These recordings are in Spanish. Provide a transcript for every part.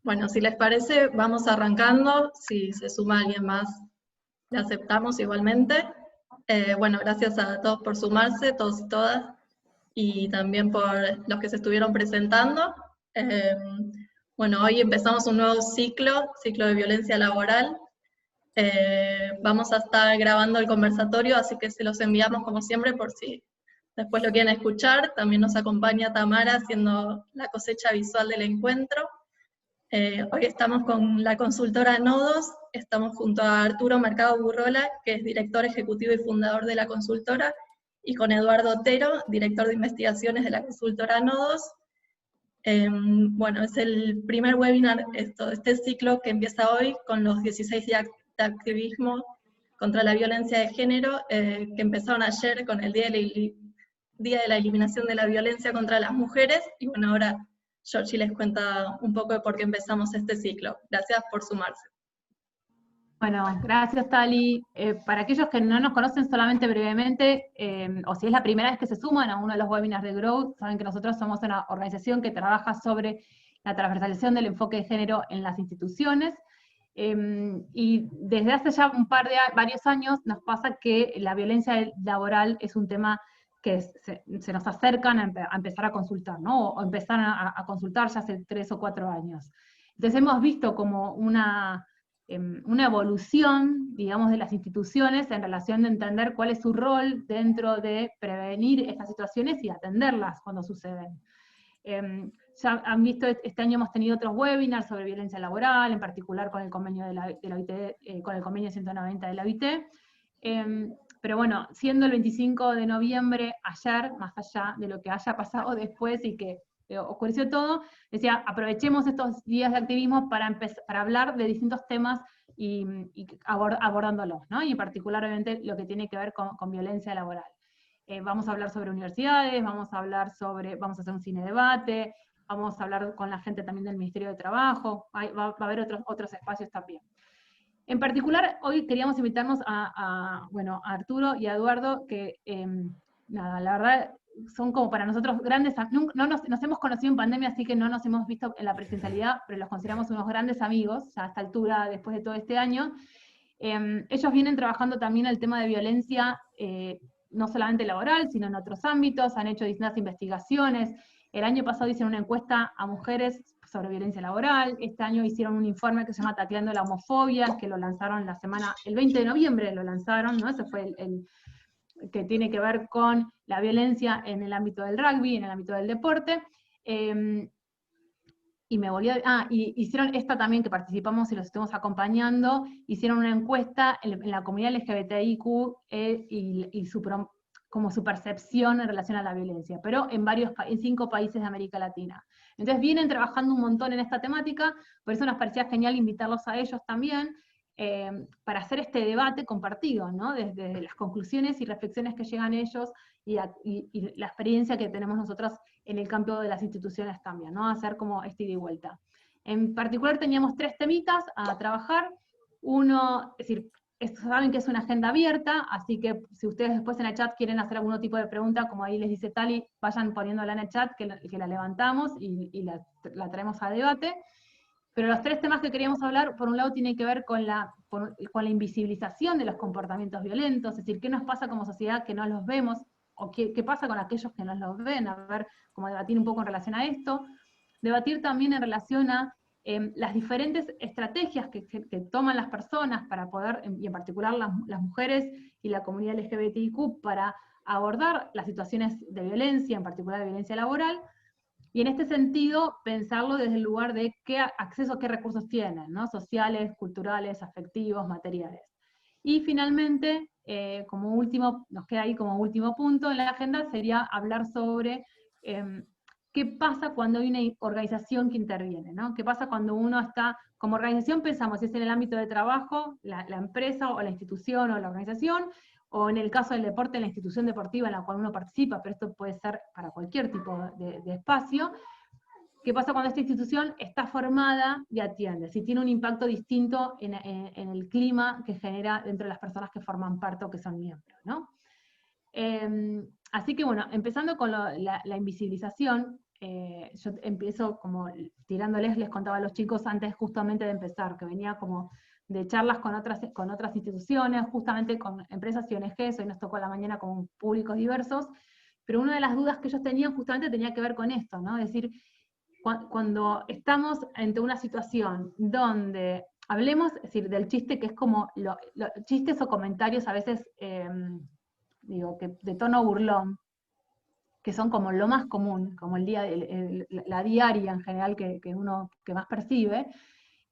Bueno, si les parece, vamos arrancando. Si se suma alguien más, le aceptamos igualmente. Bueno, gracias a todos por sumarse, todos y todas, y también por los que se estuvieron presentando. Eh, bueno, hoy empezamos un nuevo ciclo de violencia laboral. Vamos a estar grabando el conversatorio, así que se los enviamos como siempre por si después lo quieren escuchar. También nos acompaña Tamara haciendo la cosecha visual del encuentro. Hoy estamos con la consultora Nodos, estamos junto a Arturo Mercado Burrola, que es director ejecutivo y fundador de la consultora, y con Eduardo Otero, director de investigaciones de la consultora Nodos. Bueno, es el primer webinar este ciclo que empieza hoy con los 16 días de activismo contra la violencia de género, que empezaron ayer con el Día de la Eliminación de la Violencia contra las Mujeres, y bueno, ahora Georgie les cuenta un poco de por qué empezamos este ciclo. Gracias por sumarse. Bueno, gracias Tali. Para aquellos que no nos conocen solamente brevemente, o si es la primera vez que se suman a uno de los webinars de Growth, saben que nosotros somos una organización que trabaja sobre la transversalización del enfoque de género en las instituciones, y desde hace ya varios años nos pasa que la violencia laboral es un tema que se nos acercan a empezar a consultar, ¿no? O empezar a consultar ya hace 3 o 4 años. Entonces hemos visto como una evolución, digamos, de las instituciones en relación de entender cuál es su rol dentro de prevenir estas situaciones y atenderlas cuando suceden. Ya han visto, este año hemos tenido otros webinars sobre violencia laboral, en particular con el convenio de la OIT, con el convenio 190 de la OIT. Pero bueno, siendo el 25 de noviembre, ayer, más allá de lo que haya pasado después y que oscureció todo, decía, aprovechemos estos días de activismo para hablar de distintos temas y abordándolos, ¿no? Y en particular, obviamente, lo que tiene que ver con violencia laboral. Vamos a hablar sobre universidades, vamos a hacer un cine debate, vamos a hablar con la gente también del Ministerio de Trabajo, va a haber otros espacios también. En particular, hoy queríamos invitarnos a Arturo y a Eduardo, que nada, la verdad son como para nosotros grandes, nos hemos conocido en pandemia, así que no nos hemos visto en la presencialidad, pero los consideramos unos grandes amigos, ya a esta altura, después de todo este año. Ellos vienen trabajando también el tema de violencia, no solamente laboral, sino en otros ámbitos, han hecho distintas investigaciones. El año pasado hicieron una encuesta a mujeres sobre violencia laboral, este año hicieron un informe que se llama Tacleando la homofobia, que lo lanzaron el 20 de noviembre lo lanzaron, ¿no? Ese fue el que tiene que ver con la violencia en el ámbito del rugby, en el ámbito del deporte. Y me volví y hicieron esta también, que participamos y los estuvimos acompañando, hicieron una encuesta en la comunidad LGBTIQ como su percepción en relación a la violencia, pero en 5 países de América Latina. Entonces vienen trabajando un montón en esta temática, por eso nos parecía genial invitarlos a ellos también, para hacer este debate compartido, ¿no? Desde las conclusiones y reflexiones que llegan ellos y la experiencia que tenemos nosotros en el campo de las instituciones también, ¿no? Hacer como este ida y vuelta. En particular teníamos 3 temitas a trabajar. Uno, es decir, saben que es una agenda abierta, así que si ustedes después en el chat quieren hacer algún tipo de pregunta, como ahí les dice Tali, vayan poniéndola en el chat, que la levantamos y la traemos a debate. Pero los 3 temas que queríamos hablar, por un lado, tienen que ver con la invisibilización de los comportamientos violentos, es decir, qué nos pasa como sociedad que no los vemos, o qué pasa con aquellos que no los ven, a ver cómo debatir un poco en relación a esto. Debatir también en relación a las diferentes estrategias que toman las personas para poder, y en particular las mujeres y la comunidad LGBTIQ, para abordar las situaciones de violencia, en particular de violencia laboral, y en este sentido pensarlo desde el lugar de qué acceso a qué recursos tienen, ¿no? Sociales, culturales, afectivos, materiales. Y finalmente, nos queda ahí como último punto en la agenda, sería hablar sobre qué pasa cuando hay una organización que interviene, ¿no? ¿Qué pasa cuando uno está, como organización pensamos si es en el ámbito de trabajo, la empresa o la institución o la organización, o en el caso del deporte, la institución deportiva en la cual uno participa, pero esto puede ser para cualquier tipo de espacio. ¿Qué pasa cuando esta institución está formada y atiende? Si tiene un impacto distinto en el clima que genera dentro de las personas que forman parte o que son miembros, ¿no? Así que bueno, empezando con la invisibilización, yo empiezo como tirándoles, les contaba a los chicos antes justamente de empezar, que venía como de charlas con otras instituciones, justamente con empresas y ONGs, hoy nos tocó a la mañana con públicos diversos, pero una de las dudas que ellos tenían justamente tenía que ver con esto, ¿no? Es decir, cuando estamos ante una situación donde hablemos, es decir, del chiste, que es como chistes o comentarios a veces, digo, que de tono burlón, que son como lo más común, como la diaria en general que uno que más percibe.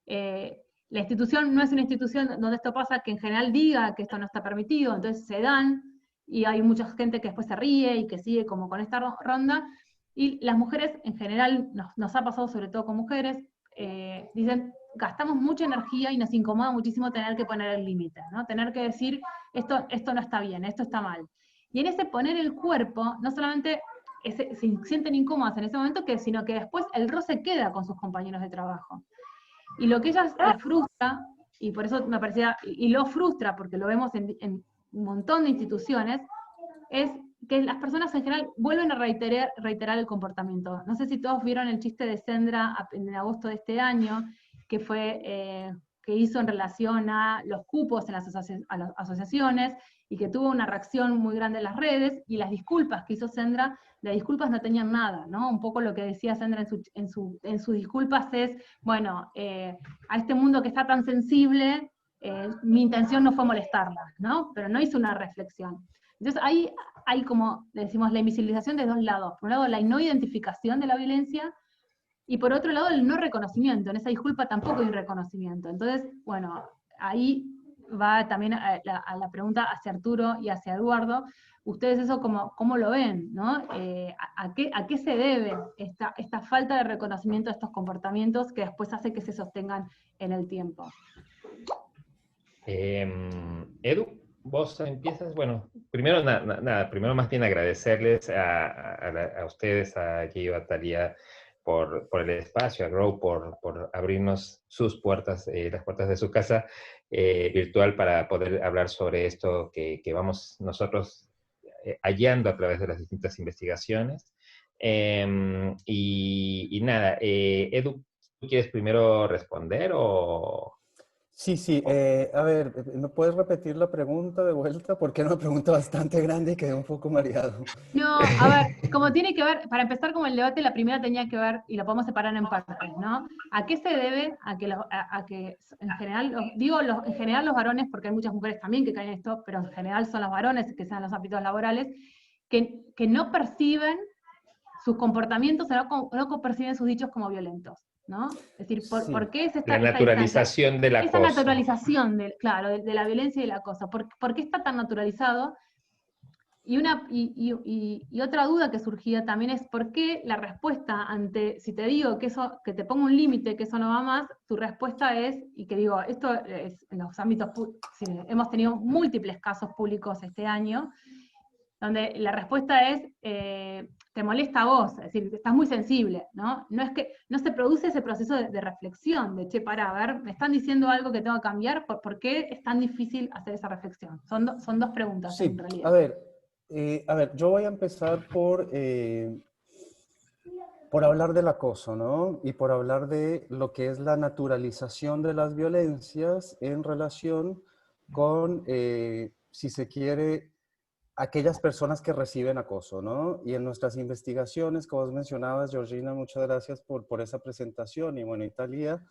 La institución no es una institución donde esto pasa, que en general diga que esto no está permitido, entonces se dan, y hay mucha gente que después se ríe y que sigue como con esta ronda, y las mujeres en general, nos ha pasado sobre todo con mujeres, dicen, gastamos mucha energía y nos incomoda muchísimo tener que poner el límite, ¿no? Tener que decir, esto no está bien, esto está mal. Y en ese poner el cuerpo, no solamente se sienten incómodas en ese momento, sino que después el roce queda con sus compañeros de trabajo. Y lo que ellas las frustra, y por eso me parecía, y lo frustra, porque lo vemos en un montón de instituciones, es que las personas en general vuelven a reiterar el comportamiento. No sé si todos vieron el chiste de Sendra en agosto de este año, que que hizo en relación a los cupos en las asociaciones, y que tuvo una reacción muy grande en las redes, y las disculpas que hizo Sendra, las disculpas no tenían nada, ¿no? Un poco lo que decía Sendra en sus disculpas es, bueno, a este mundo que está tan sensible, mi intención no fue molestarla, ¿no? Pero no hizo una reflexión. Entonces ahí hay, como decimos, la invisibilización de dos lados. Por un lado, la no identificación de la violencia, y por otro lado, el no reconocimiento. En esa disculpa tampoco hay un reconocimiento. Entonces, bueno, ahí va también a la pregunta hacia Arturo y hacia Eduardo. Ustedes eso cómo lo ven, ¿no? ¿A qué se debe esta falta de reconocimiento de estos comportamientos que después hace que se sostengan en el tiempo? Edu, vos empiezas. Bueno, primero primero más bien agradecerles a ustedes, a Gio, a Thalía, por el espacio, a Grow por abrirnos sus puertas, las puertas de su casa virtual, para poder hablar sobre esto que vamos nosotros hallando a través de las distintas investigaciones. Y nada, Edu, ¿tú quieres primero responder o...? Sí, a ver, ¿me puedes repetir la pregunta de vuelta? Porque era una pregunta bastante grande y quedé un poco mareado. No, a ver, como tiene que ver, para empezar como el debate, la primera tenía que ver, y lo podemos separar en partes, ¿no? ¿A qué se debe a que en general, en general los varones, porque hay muchas mujeres también que caen en esto, pero en general son los varones que sean los ámbitos laborales, que no perciben sus comportamientos, no perciben sus dichos como violentos, ¿no? Es decir, Sí. ¿por qué es La naturalización del acoso. Esa naturalización, de la violencia y del acoso. ¿Por qué está tan naturalizado? Y otra duda que surgía también es por qué la respuesta ante, si te digo que te pongo un límite, que eso no va más, tu respuesta es, y que digo, esto es en los ámbitos, hemos tenido múltiples casos públicos este año, donde la respuesta es, te molesta a vos, es decir, estás muy sensible, ¿no? No es que no se produce ese proceso de reflexión, de, che, a ver, me están diciendo algo que tengo que cambiar, ¿por qué es tan difícil hacer esa reflexión? Son dos preguntas, Sí, en realidad. a ver, yo voy a empezar por hablar del acoso, ¿no? Y por hablar de lo que es la naturalización de las violencias en relación con, si se quiere, aquellas personas que reciben acoso, ¿no? Y en nuestras investigaciones, como vos mencionabas, Georgina, muchas gracias por esa presentación, y bueno, Italia,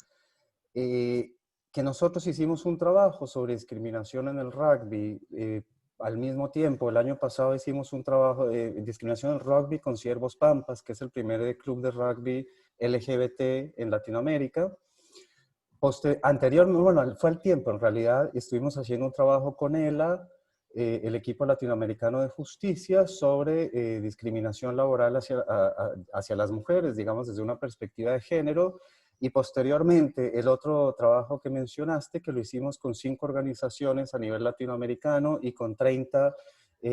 que nosotros hicimos un trabajo sobre discriminación en el rugby. Al mismo tiempo, el año pasado hicimos un trabajo de discriminación en el rugby con Ciervos Pampas, que es el primer club de rugby LGBT en Latinoamérica. Anteriormente, bueno, fue al tiempo, en realidad, estuvimos haciendo un trabajo con ELA, el equipo latinoamericano de justicia, sobre discriminación laboral hacia las mujeres, digamos, desde una perspectiva de género. Y posteriormente, el otro trabajo que mencionaste, que lo hicimos con 5 organizaciones a nivel latinoamericano y con 30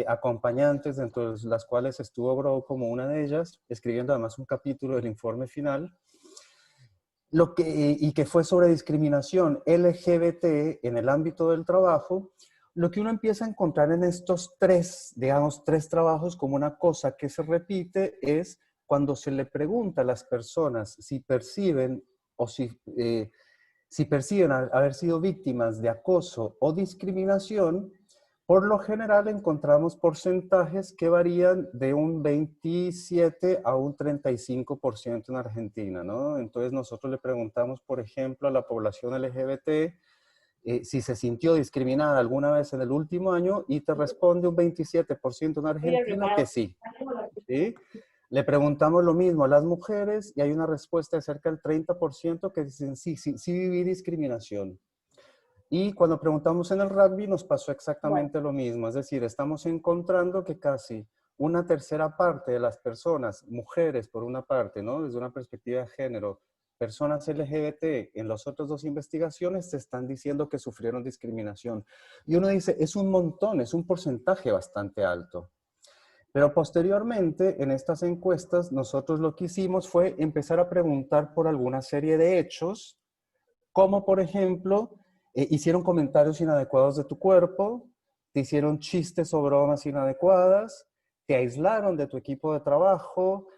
acompañantes, dentro de las cuales estuvo Grow como una de ellas, escribiendo además un capítulo del informe final, y que fue sobre discriminación LGBT en el ámbito del trabajo. Lo que uno empieza a encontrar en estos 3 trabajos como una cosa que se repite es cuando se le pregunta a las personas si perciben o si perciben haber sido víctimas de acoso o discriminación, por lo general encontramos porcentajes que varían de un 27 a un 35% en Argentina, ¿no? Entonces nosotros le preguntamos, por ejemplo, a la población LGBT si se sintió discriminada alguna vez en el último año, y te responde un 27% en Argentina que sí, ¿sí? Le preguntamos lo mismo a las mujeres y hay una respuesta de cerca del 30% que dicen sí, sí, sí viví discriminación. Y cuando preguntamos en el rugby nos pasó exactamente lo mismo, es decir, estamos encontrando que casi una tercera parte de las personas, mujeres por una parte, ¿no? Desde una perspectiva de género, personas LGBT en las otras dos investigaciones se están diciendo que sufrieron discriminación. Y uno dice, es un montón, es un porcentaje bastante alto. Pero posteriormente, en estas encuestas, nosotros lo que hicimos fue empezar a preguntar por alguna serie de hechos, como por ejemplo, hicieron comentarios inadecuados de tu cuerpo, te hicieron chistes o bromas inadecuadas, te aislaron de tu equipo de trabajo,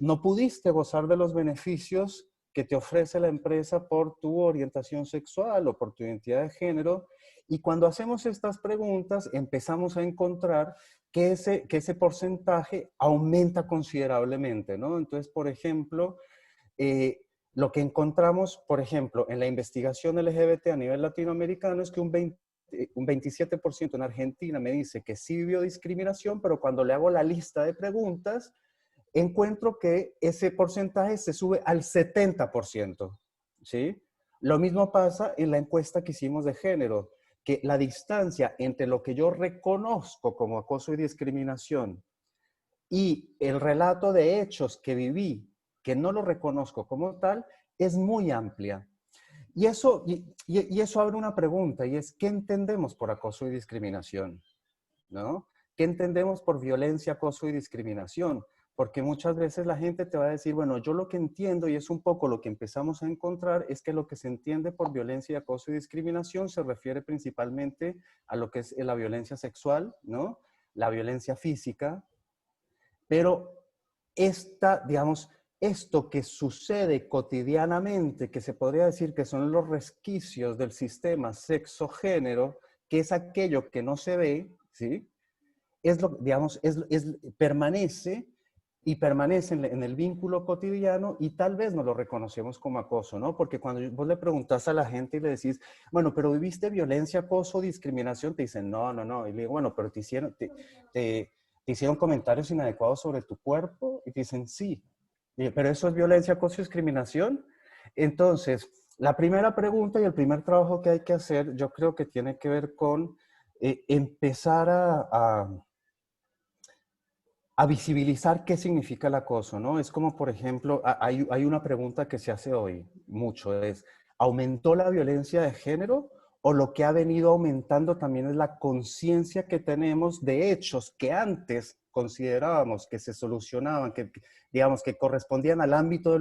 no pudiste gozar de los beneficios que te ofrece la empresa por tu orientación sexual o por tu identidad de género. Y cuando hacemos estas preguntas, empezamos a encontrar que ese porcentaje aumenta considerablemente, ¿no? Entonces, por ejemplo, lo que encontramos, por ejemplo, en la investigación LGBT a nivel latinoamericano es que un 27% en Argentina me dice que sí vivió discriminación, pero cuando le hago la lista de preguntas, encuentro que ese porcentaje se sube al 70%, ¿sí? Lo mismo pasa en la encuesta que hicimos de género, que la distancia entre lo que yo reconozco como acoso y discriminación y el relato de hechos que viví, que no lo reconozco como tal, es muy amplia. Y eso abre una pregunta, y es, ¿qué entendemos por acoso y discriminación? ¿No? ¿Qué entendemos por violencia, acoso y discriminación? Porque muchas veces la gente te va a decir, bueno, yo lo que entiendo, y es un poco lo que empezamos a encontrar, es que lo que se entiende por violencia, acoso y discriminación se refiere principalmente a lo que es la violencia sexual, ¿no? La violencia física, pero esto que sucede cotidianamente, que se podría decir que son los resquicios del sistema sexo-género, que es aquello que no se ve, ¿sí? Permanece en el vínculo cotidiano y tal vez no lo reconocemos como acoso, ¿no? Porque cuando vos le preguntas a la gente y le decís, bueno, pero ¿viviste violencia, acoso, discriminación? Te dicen, no, no, no. Y le digo, bueno, pero te hicieron comentarios inadecuados sobre tu cuerpo, y te dicen, sí. Pero eso es violencia, acoso y discriminación. Entonces, la primera pregunta y el primer trabajo que hay que hacer, yo creo que tiene que ver con empezar a visibilizar qué significa el acoso, ¿no? Es como, por ejemplo, hay una pregunta que se hace hoy mucho, es, ¿aumentó la violencia de género? O lo que ha venido aumentando también es la conciencia que tenemos de hechos que antes considerábamos que se solucionaban, que digamos que correspondían al ámbito de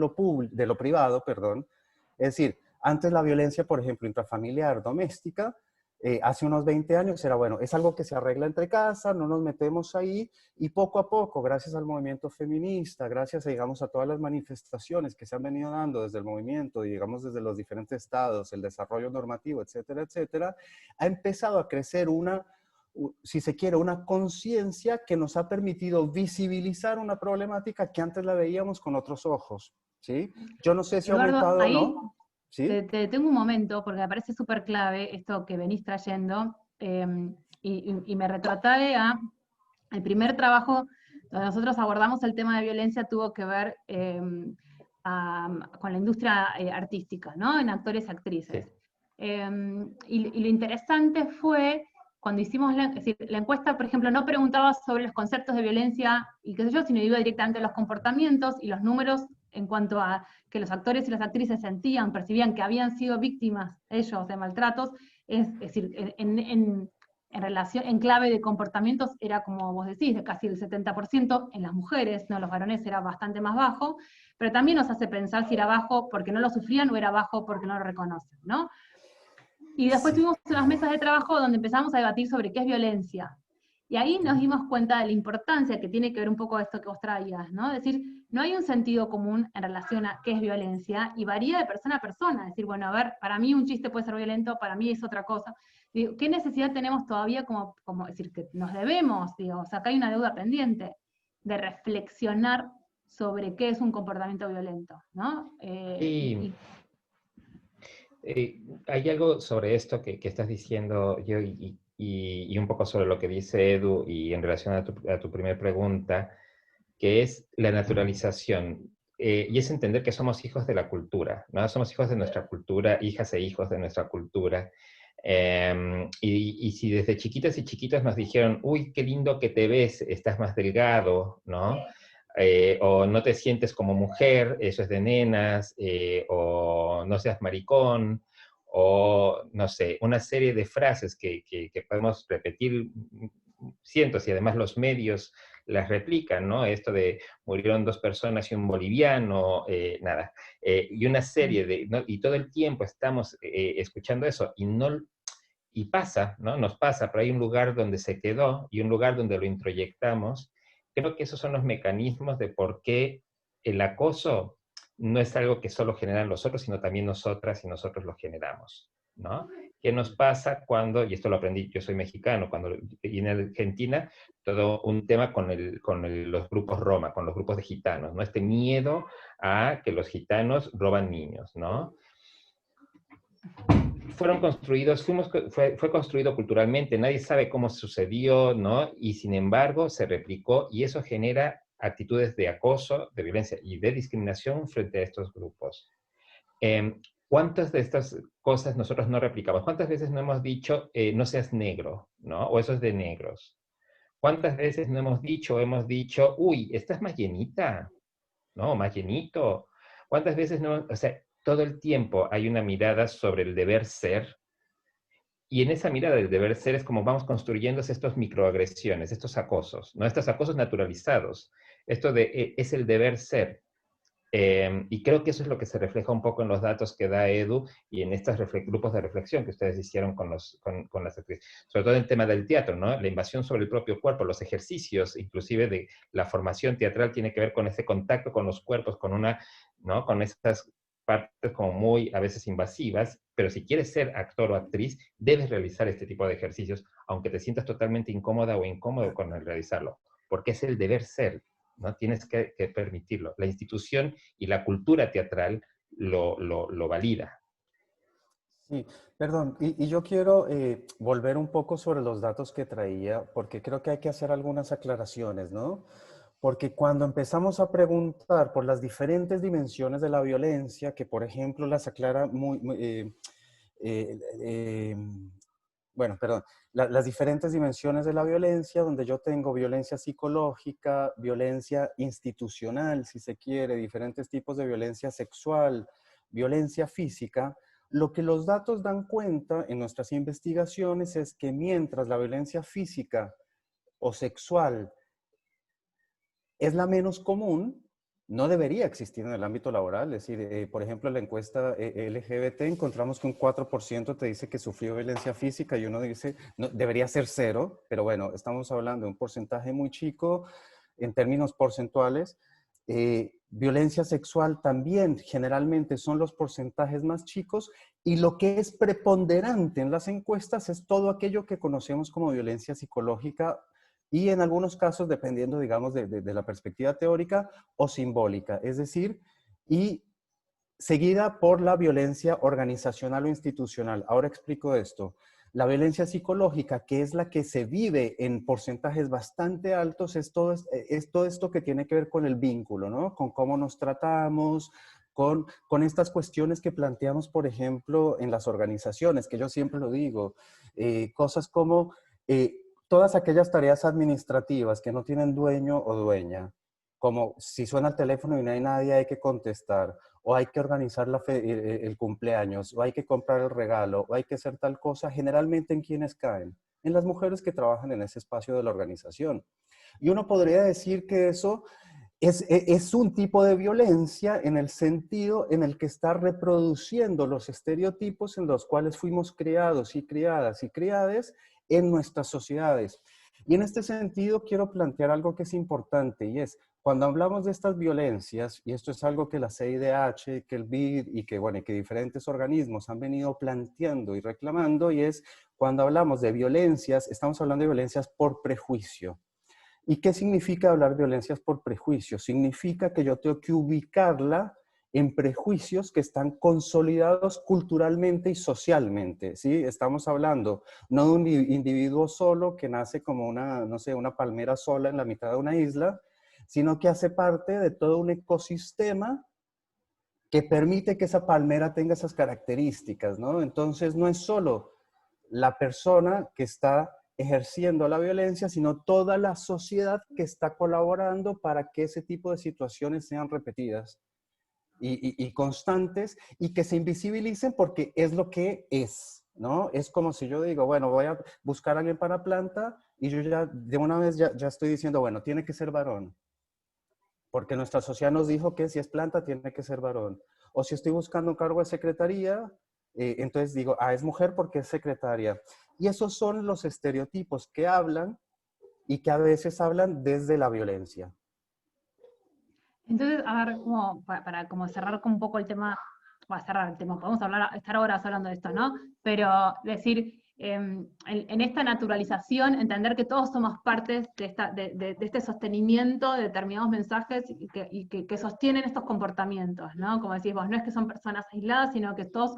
lo privado, perdón. Es decir, antes la violencia, por ejemplo, intrafamiliar, doméstica, hace unos 20 años era, bueno, es algo que se arregla entre casa, no nos metemos ahí, y poco a poco, gracias al movimiento feminista, gracias, digamos, a todas las manifestaciones que se han venido dando desde el movimiento, digamos, desde los diferentes estados, el desarrollo normativo, etcétera, etcétera, ha empezado a crecer si se quiere, una conciencia que nos ha permitido visibilizar una problemática que antes la veíamos con otros ojos, ¿sí? Yo no sé si Eduardo, ha aumentado ahí, o no. ¿Sí? te detengo un momento, porque me parece súper clave esto que venís trayendo, y me retrotrae a el primer trabajo donde nosotros abordamos el tema de violencia, tuvo que ver con la industria artística, ¿no? En actores y actrices. Sí. Y lo interesante fue, cuando hicimos la encuesta, por ejemplo, no preguntaba sobre los conceptos de violencia y qué sé yo, sino iba directamente a los comportamientos y los números en cuanto a que los actores y las actrices sentían, percibían que habían sido víctimas ellos de maltratos, es decir, en relación, en clave de comportamientos era como vos decís, de casi el 70% en las mujeres, no, los varones era bastante más bajo, pero también nos hace pensar si era bajo porque no lo sufrían o era bajo porque no lo reconocen, ¿no? Y después tuvimos unas mesas de trabajo donde empezamos a debatir sobre qué es violencia. Y ahí nos dimos cuenta de la importancia que tiene que ver un poco esto que vos traías, ¿no? Es decir, no hay un sentido común en relación a qué es violencia y varía de persona a persona. Es decir, bueno, a ver, para mí un chiste puede ser violento, para mí es otra cosa. Digo, ¿qué necesidad tenemos todavía como decir, que nos debemos, digo, o sea, acá hay una deuda pendiente de reflexionar sobre qué es un comportamiento violento, ¿no? Sí. Hay algo sobre esto que estás diciendo yo y un poco sobre lo que dice Edu y en relación a tu primera pregunta, que es la naturalización. Y es entender que somos hijos de la cultura, ¿no? Somos hijos de nuestra cultura, hijas e hijos de nuestra cultura. Y si desde chiquitas y chiquitos nos dijeron, uy, qué lindo que te ves, estás más delgado, ¿no? O no te sientes como mujer, eso es de nenas, o no seas maricón, o no sé, una serie de frases que podemos repetir cientos y además los medios las replican, ¿no? Esto de murieron 2 personas y un boliviano, nada. Y una serie de, ¿no? Y todo el tiempo estamos escuchando eso y no, y pasa, ¿no? Nos pasa, pero hay un lugar donde se quedó y un lugar donde lo introyectamos. Creo que esos son los mecanismos de por qué el acoso no es algo que solo generan los otros, sino también nosotras y nosotros lo generamos, ¿no? ¿Qué nos pasa cuando, y esto lo aprendí, yo soy mexicano, cuando y en Argentina, todo un tema con los grupos Roma, con los grupos de gitanos, ¿no? Este miedo a que los gitanos roban niños, ¿no? Fueron construidos, fue construido culturalmente, nadie sabe cómo sucedió, ¿no? Y sin embargo se replicó y eso genera actitudes de acoso, de violencia y de discriminación frente a estos grupos. ¿Cuántas de estas cosas nosotros no replicamos? ¿Cuántas veces no hemos dicho, no seas negro, ¿no? O eso es de negros. ¿Cuántas veces no hemos dicho, uy, estás más llenita, ¿no? Más llenito. ¿Cuántas veces no? O sea, todo el tiempo hay una mirada sobre el deber ser y en esa mirada del deber ser es como vamos construyendo estos microagresiones, estos acosos, ¿no? Estos acosos naturalizados. Esto de es el deber ser. Y creo que eso es lo que se refleja un poco en los datos que da Edu y en estos grupos de reflexión que ustedes hicieron con las actrices. Sobre todo en el tema del teatro, ¿no? La invasión sobre el propio cuerpo, los ejercicios, inclusive de la formación teatral, tiene que ver con ese contacto con los cuerpos, ¿no? Con estas partes como muy a veces invasivas, pero si quieres ser actor o actriz, debes realizar este tipo de ejercicios, aunque te sientas totalmente incómoda o incómodo con el realizarlo, porque es el deber ser, ¿no? Tienes que permitirlo. La institución y la cultura teatral lo valida. Sí, perdón, y yo quiero volver un poco sobre los datos que traía, porque creo que hay que hacer algunas aclaraciones, ¿no? Porque cuando empezamos a preguntar por las diferentes dimensiones de la violencia, que por ejemplo las aclara eh, eh, bueno, perdón, las diferentes dimensiones de la violencia, donde yo tengo violencia psicológica, violencia institucional, si se quiere, diferentes tipos de violencia sexual, violencia física, lo que los datos dan cuenta en nuestras investigaciones es que mientras la violencia física o sexual es la menos común, no debería existir en el ámbito laboral. Es decir, por ejemplo, en la encuesta LGBT encontramos que un 4% te dice que sufrió violencia física y uno dice, no, debería ser 0, pero bueno, estamos hablando de un porcentaje muy chico en términos porcentuales. Violencia sexual también generalmente son los porcentajes más chicos y lo que es preponderante en las encuestas es todo aquello que conocemos como violencia psicológica y en algunos casos, dependiendo, digamos, de la perspectiva teórica o simbólica, es decir, y seguida por la violencia organizacional o institucional. Ahora explico esto. La violencia psicológica, que es la que se vive en porcentajes bastante altos, es todo esto que tiene que ver con el vínculo, ¿no? Con cómo nos tratamos, con estas cuestiones que planteamos, por ejemplo, en las organizaciones, que yo siempre lo digo, cosas como todas aquellas tareas administrativas que no tienen dueño o dueña, como si suena el teléfono y no hay nadie, hay que contestar, o hay que organizar el cumpleaños, o hay que comprar el regalo, o hay que hacer tal cosa, generalmente ¿en quiénes caen? En las mujeres que trabajan en ese espacio de la organización. Y uno podría decir que eso es un tipo de violencia en el sentido en el que está reproduciendo los estereotipos en los cuales fuimos criados y criadas y criades en nuestras sociedades. Y en este sentido quiero plantear algo que es importante, y es, cuando hablamos de estas violencias, y esto es algo que la CIDH, que el BID y que, bueno, que diferentes organismos han venido planteando y reclamando, y es, cuando hablamos de violencias, estamos hablando de violencias por prejuicio. ¿Y qué significa hablar de violencias por prejuicio? Significa que yo tengo que ubicarla en prejuicios que están consolidados culturalmente y socialmente, ¿sí? Estamos hablando no de un individuo solo que nace como una, no sé, una palmera sola en la mitad de una isla, sino que hace parte de todo un ecosistema que permite que esa palmera tenga esas características, ¿no? Entonces no es solo la persona que está ejerciendo la violencia, sino toda la sociedad que está colaborando para que ese tipo de situaciones sean repetidas y constantes y que se invisibilicen porque es lo que es, ¿no? Es como si yo digo, bueno, voy a buscar a alguien para planta y yo ya de una vez ya estoy diciendo, bueno, tiene que ser varón, porque nuestra sociedad nos dijo que si es planta tiene que ser varón. O si estoy buscando un cargo de secretaría, entonces digo, es mujer porque es secretaria. Y esos son los estereotipos que hablan y que a veces hablan desde la violencia. Entonces, a ver, como para como cerrar con un poco el tema, va a cerrar el tema, podemos estar horas hablando de esto, ¿no? Pero decir, en esta naturalización, entender que todos somos partes de este sostenimiento de determinados mensajes que sostienen estos comportamientos, ¿no? Como decís vos, no es que son personas aisladas, sino que todos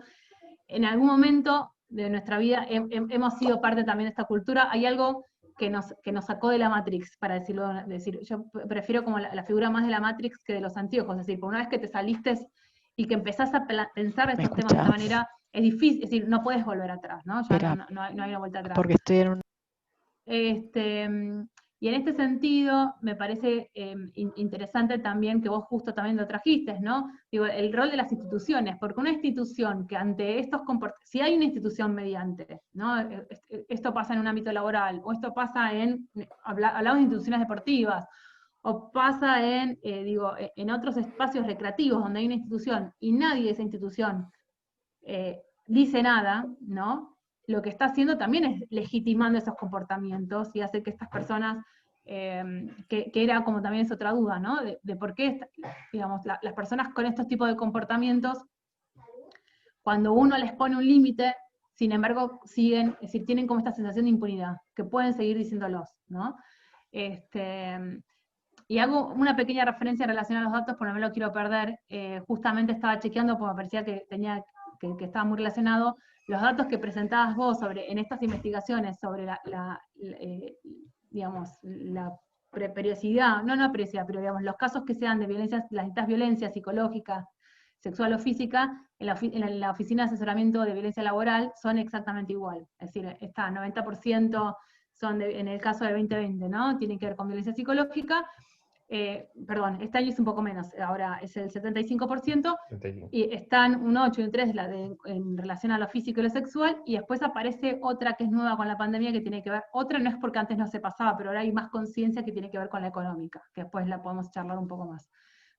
en algún momento de nuestra vida hemos sido parte también de esta cultura. Hay algo que nos sacó de la Matrix, para decir, yo prefiero como la figura más de la Matrix que de los anteojos, es decir, por una vez que te saliste y que empezás a pensar estos temas de esta manera, es difícil, es decir, no puedes volver atrás, ¿no? Ya no hay una vuelta atrás. Porque estoy en un... Y en este sentido, me parece interesante también que vos justo también lo trajiste, ¿no? Digo, el rol de las instituciones, porque una institución que ante estos comportamientos, si hay una institución mediante, ¿no? Esto pasa en un ámbito laboral, o esto pasa hablamos de instituciones deportivas, o pasa en otros espacios recreativos donde hay una institución y nadie de esa institución dice nada, ¿no? Lo que está haciendo también es legitimando esos comportamientos y hace que estas personas, que era como también es otra duda, ¿no? De por qué, digamos, las personas con estos tipos de comportamientos, cuando uno les pone un límite, sin embargo, siguen, es decir, tienen como esta sensación de impunidad, que pueden seguir diciéndolos, ¿no? Y hago una pequeña referencia en relación a los datos, porque no me lo quiero perder. Justamente estaba chequeando porque me parecía que que estaba muy relacionado. Los datos que presentabas vos en estas investigaciones sobre digamos, la periodicidad, no periodicidad, pero digamos, los casos que sean de violencias, las distintas violencias psicológicas, sexual o física, en la Oficina de Asesoramiento de Violencia Laboral son exactamente igual. Es decir, está 90% son en el caso de 2020, ¿no? Tienen que ver con violencia psicológica. Perdón, este año es un poco menos, ahora es el 75%, y están un 8 y un 3 en relación a lo físico y lo sexual, y después aparece otra que es nueva con la pandemia que tiene que ver, otra no es porque antes no se pasaba, pero ahora hay más conciencia que tiene que ver con la económica, que después la podemos charlar un poco más.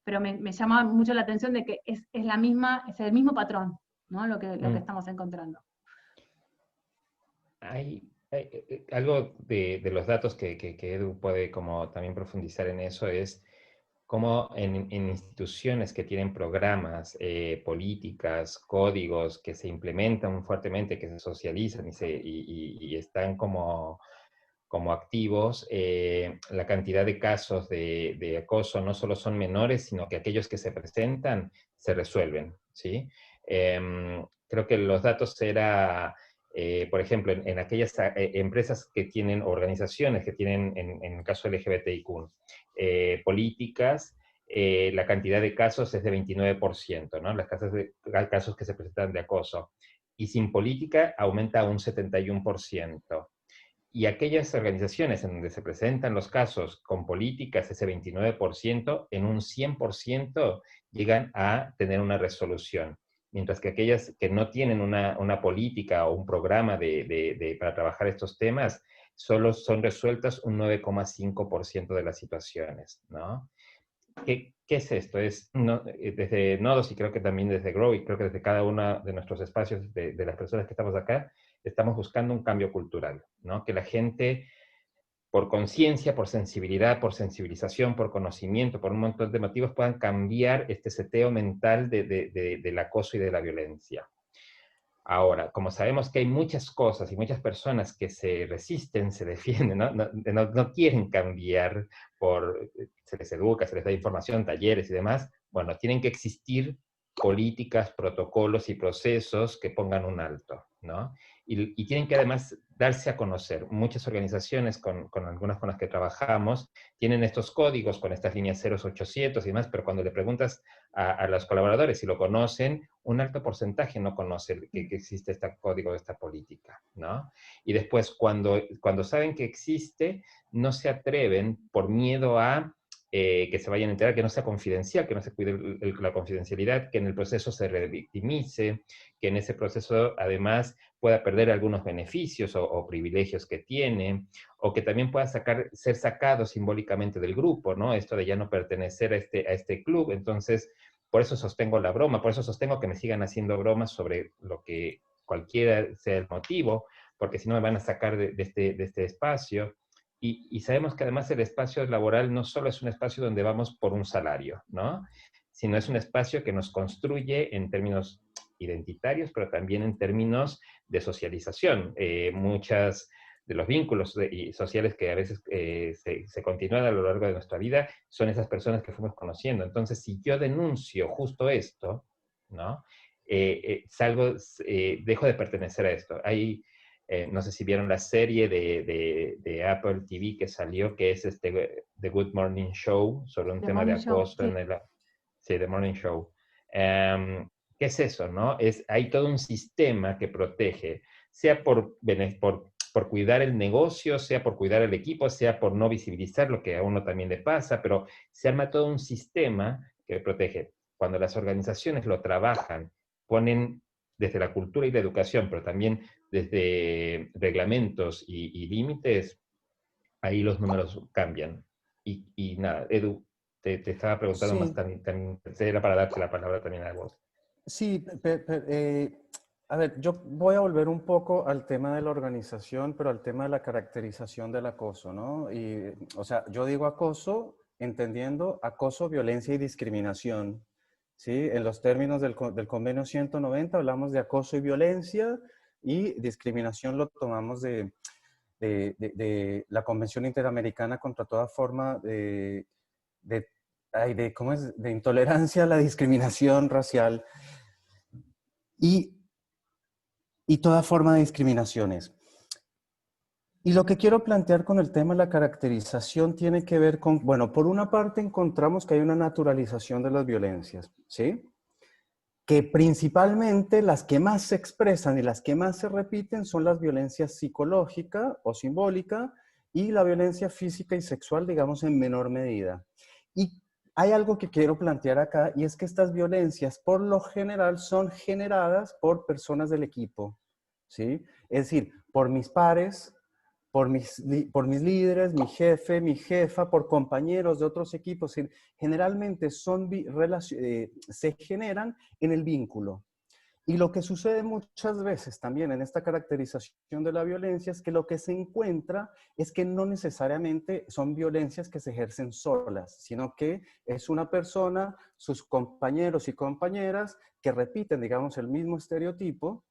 Pero me llama mucho la atención de que es el mismo patrón, ¿no? Lo que estamos encontrando. Hay algo de los datos que Edu puede como también profundizar en eso es cómo en instituciones que tienen programas, políticas, códigos que se implementan fuertemente, que se socializan y están como activos, la cantidad de casos de acoso no solo son menores, sino que aquellos que se presentan se resuelven, ¿sí? Creo que los datos era... por ejemplo, en aquellas empresas que tienen, organizaciones que tienen, en el caso LGBTIQ, políticas, la cantidad de casos es de 29%, ¿no? Las casos que se presentan de acoso. Y sin política aumenta a un 71%. Y aquellas organizaciones en donde se presentan los casos con políticas, ese 29%, en un 100% llegan a tener una resolución. Mientras que aquellas que no tienen una política o un programa para trabajar estos temas, solo son resueltas un 9,5% de las situaciones, ¿no? ¿Qué es esto? Desde Nodos y creo que también desde Grow y creo que desde cada uno de nuestros espacios de las personas que estamos acá, estamos buscando un cambio cultural, ¿no? Que la gente por conciencia, por sensibilidad, por sensibilización, por conocimiento, por un montón de motivos, puedan cambiar este seteo mental del acoso y de la violencia. Ahora, como sabemos que hay muchas cosas y muchas personas que se resisten, se defienden, no quieren cambiar, se les educa, se les da información, talleres y demás, bueno, tienen que existir políticas, protocolos y procesos que pongan un alto, ¿no? Y tienen que además darse a conocer. Muchas organizaciones, con algunas con las que trabajamos, tienen estos códigos con estas líneas 0800 y demás, pero cuando le preguntas a los colaboradores si lo conocen, un alto porcentaje no conoce que existe este código, esta política, ¿no? Y después, cuando saben que existe, no se atreven por miedo a que se vayan a enterar, que no sea confidencial, que no se cuide la confidencialidad, que en el proceso se revictimice, que en ese proceso además pueda perder algunos beneficios o privilegios que tiene, o que también pueda ser sacado simbólicamente del grupo, ¿no? Esto de ya no pertenecer a este club. Entonces, por eso sostengo la broma, por eso sostengo que me sigan haciendo bromas sobre lo que cualquiera sea el motivo, porque si no me van a sacar de este espacio. Y sabemos que además el espacio laboral no solo es un espacio donde vamos por un salario, ¿no? Sino es un espacio que nos construye en términos identitarios, pero también en términos de socialización. Muchas de los vínculos sociales que a veces se continúan a lo largo de nuestra vida son esas personas que fuimos conociendo. Entonces, si yo denuncio justo esto, ¿no? Dejo de pertenecer a esto. No sé si vieron la serie de Apple TV que salió, que es The Good Morning Show, sobre un tema de acoso en el... Sí, The Morning Show. ¿Qué es eso, no? Hay todo un sistema que protege, sea por cuidar el negocio, sea por cuidar el equipo, sea por no visibilizar lo que a uno también le pasa, pero se arma todo un sistema que protege. Cuando las organizaciones lo trabajan, ponen desde la cultura y la educación, pero también desde reglamentos y límites, ahí los números cambian. Y nada, Edu, te estaba preguntando Sí, más también, era para darte la palabra también a vos. sí, a ver, yo voy a volver un poco al tema de la organización, pero al tema de la caracterización del acoso, ¿no? Y, o sea, yo digo acoso entendiendo acoso, violencia y discriminación, ¿sí? En los términos del convenio 190 hablamos de acoso y violencia, y discriminación lo tomamos de la Convención Interamericana contra toda forma ¿cómo es? De intolerancia a la discriminación racial y toda forma de discriminaciones. Y lo que quiero plantear con el tema de la caracterización tiene que ver con, bueno, por una parte encontramos que hay una naturalización de las violencias, ¿sí? Que principalmente las que más se expresan y las que más se repiten son las violencias psicológica o simbólica y la violencia física y sexual, digamos, en menor medida. Y hay algo que quiero plantear acá, y es que estas violencias por lo general son generadas por personas del equipo, ¿sí? Es decir, por mis pares, por mis líderes, mi jefe, mi jefa, por compañeros de otros equipos. Generalmente se generan en el vínculo. Y lo que sucede muchas veces también en esta caracterización de la violencia es que lo que se encuentra es que no necesariamente son violencias que se ejercen solas, sino que es una persona, sus compañeros y compañeras que repiten, digamos, el mismo estereotipo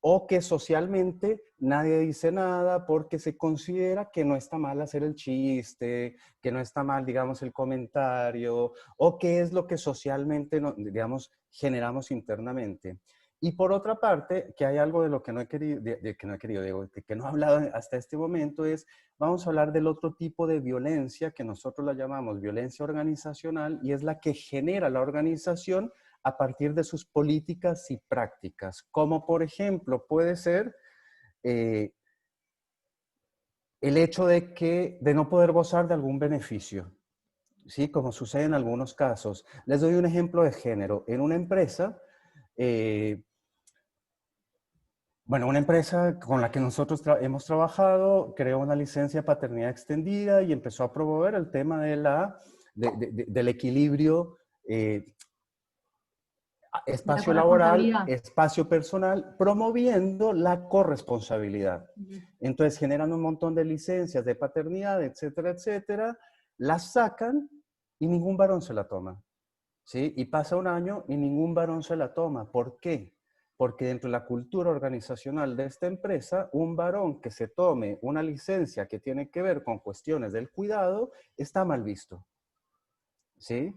o que socialmente nadie dice nada porque se considera que no está mal hacer el chiste, que no está mal, digamos, el comentario, o que es lo que socialmente, digamos, generamos internamente. Y por otra parte, que hay algo de lo que no he querido, que no he hablado hasta este momento, vamos a hablar del otro tipo de violencia que nosotros la llamamos violencia organizacional, y es la que genera la organización a partir de sus políticas y prácticas, como por ejemplo puede ser el hecho de no poder gozar de algún beneficio, ¿sí? Como sucede en algunos casos. Les doy un ejemplo de género. En una empresa, una empresa con la que nosotros hemos trabajado creó una licencia de paternidad extendida y empezó a promover el tema del equilibrio espacio laboral, espacio personal, promoviendo la corresponsabilidad. Entonces generan un montón de licencias de paternidad, etcétera, etcétera, las sacan y ningún varón se la toma, ¿sí? Y pasa un año y ningún varón se la toma. ¿Por qué? Porque dentro de la cultura organizacional de esta empresa, un varón que se tome una licencia que tiene que ver con cuestiones del cuidado está mal visto, ¿sí?